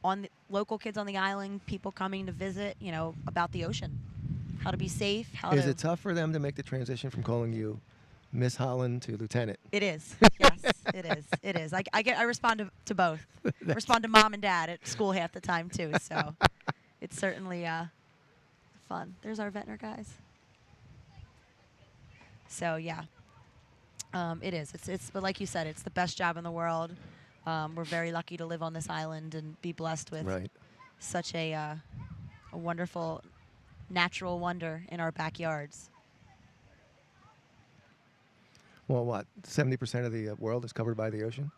A: on local kids on the island, people coming to visit, about the ocean, how to be safe.
B: Is it tough for them to make the transition from calling you Miss Holland to Lieutenant?
A: It is. Yes, it is. It is. I respond to both. I respond to mom and dad at school half the time too. So it's certainly fun. There's our Ventnor guys. So yeah, it is. But like you said, it's the best job in the world. We're very lucky to live on this island and be blessed with such a wonderful natural wonder in our backyards.
B: Well, what? 70% of the world is covered by the ocean?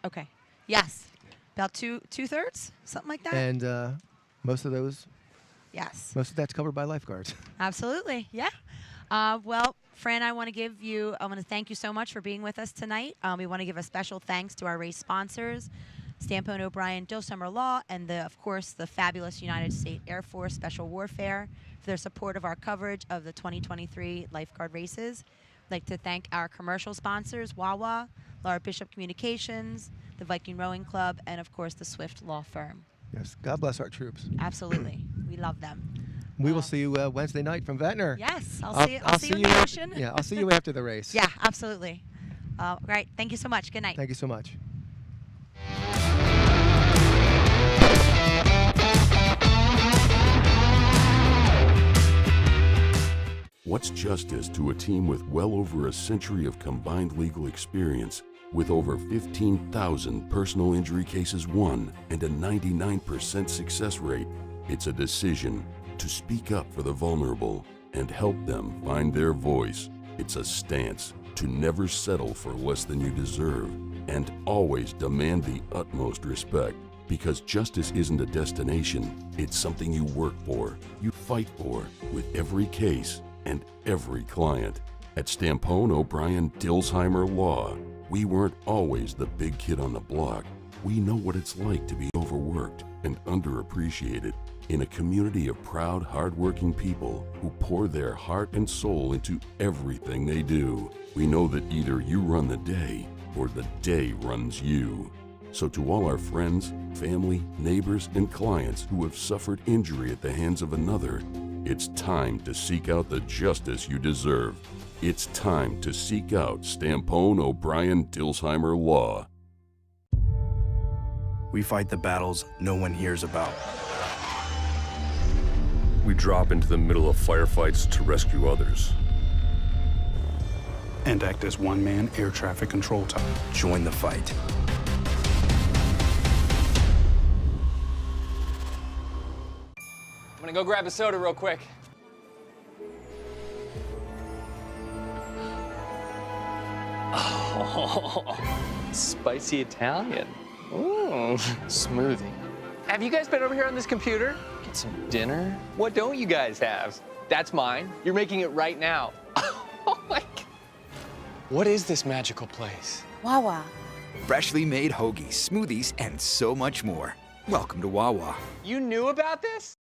A: Okay. Yes. About two-thirds, something like that.
B: And most of those?
A: Yes.
B: Most of that's covered by lifeguards.
A: Absolutely. Yeah. Well, Fran, I want to thank you so much for being with us tonight. We want to give a special thanks to our race sponsors, Stampone O'Brien, Dilsheimer Law, and of course, the fabulous United States Air Force Special Warfare for their support of our coverage of the 2023 lifeguard races. I'd like to thank our commercial sponsors, Wawa, Laura Bishop Communications, the Viking Rowing Club, and of course the Swift Law Firm.
B: Yes, God bless our troops.
A: Absolutely. We love them.
B: We will see you Wednesday night from Ventnor.
A: Yes, I'll see you in the ocean.
B: Yeah, I'll see you after the race.
A: Yeah, absolutely. Right. Thank you so much. Good night.
B: Thank you so much.
C: What's justice to a team with well over a century of combined legal experience, with over 15,000 personal injury cases won and a 99% success rate? It's a decision to speak up for the vulnerable and help them find their voice. It's a stance to never settle for less than you deserve and always demand the utmost respect. Because justice isn't a destination, it's something you work for, you fight for, with every case and every client. At Stampone, O'Brien, Dilsheimer Law, we weren't always the big kid on the block. We know what it's like to be overworked and underappreciated in a community of proud, hardworking people who pour their heart and soul into everything they do. We know that either you run the day or the day runs you. So to all our friends, family, neighbors, and clients who have suffered injury at the hands of another, it's time to seek out the justice you deserve. It's time to seek out Stampone, O'Brien, Dilsheimer Law.
D: We fight the battles no one hears about.
E: We drop into the middle of firefights to rescue others.
F: And act as one-man air traffic control tower.
D: Join the fight.
G: I'm gonna go grab a soda real quick. Oh, spicy Italian. Ooh, smoothie. Have you guys been over here on this computer? Get some dinner? What don't you guys have? That's mine. You're making it right now. Oh my God. What is this magical place?
I: Wawa.
H: Freshly made hoagies, smoothies, and so much more. Welcome to Wawa.
G: You knew about this?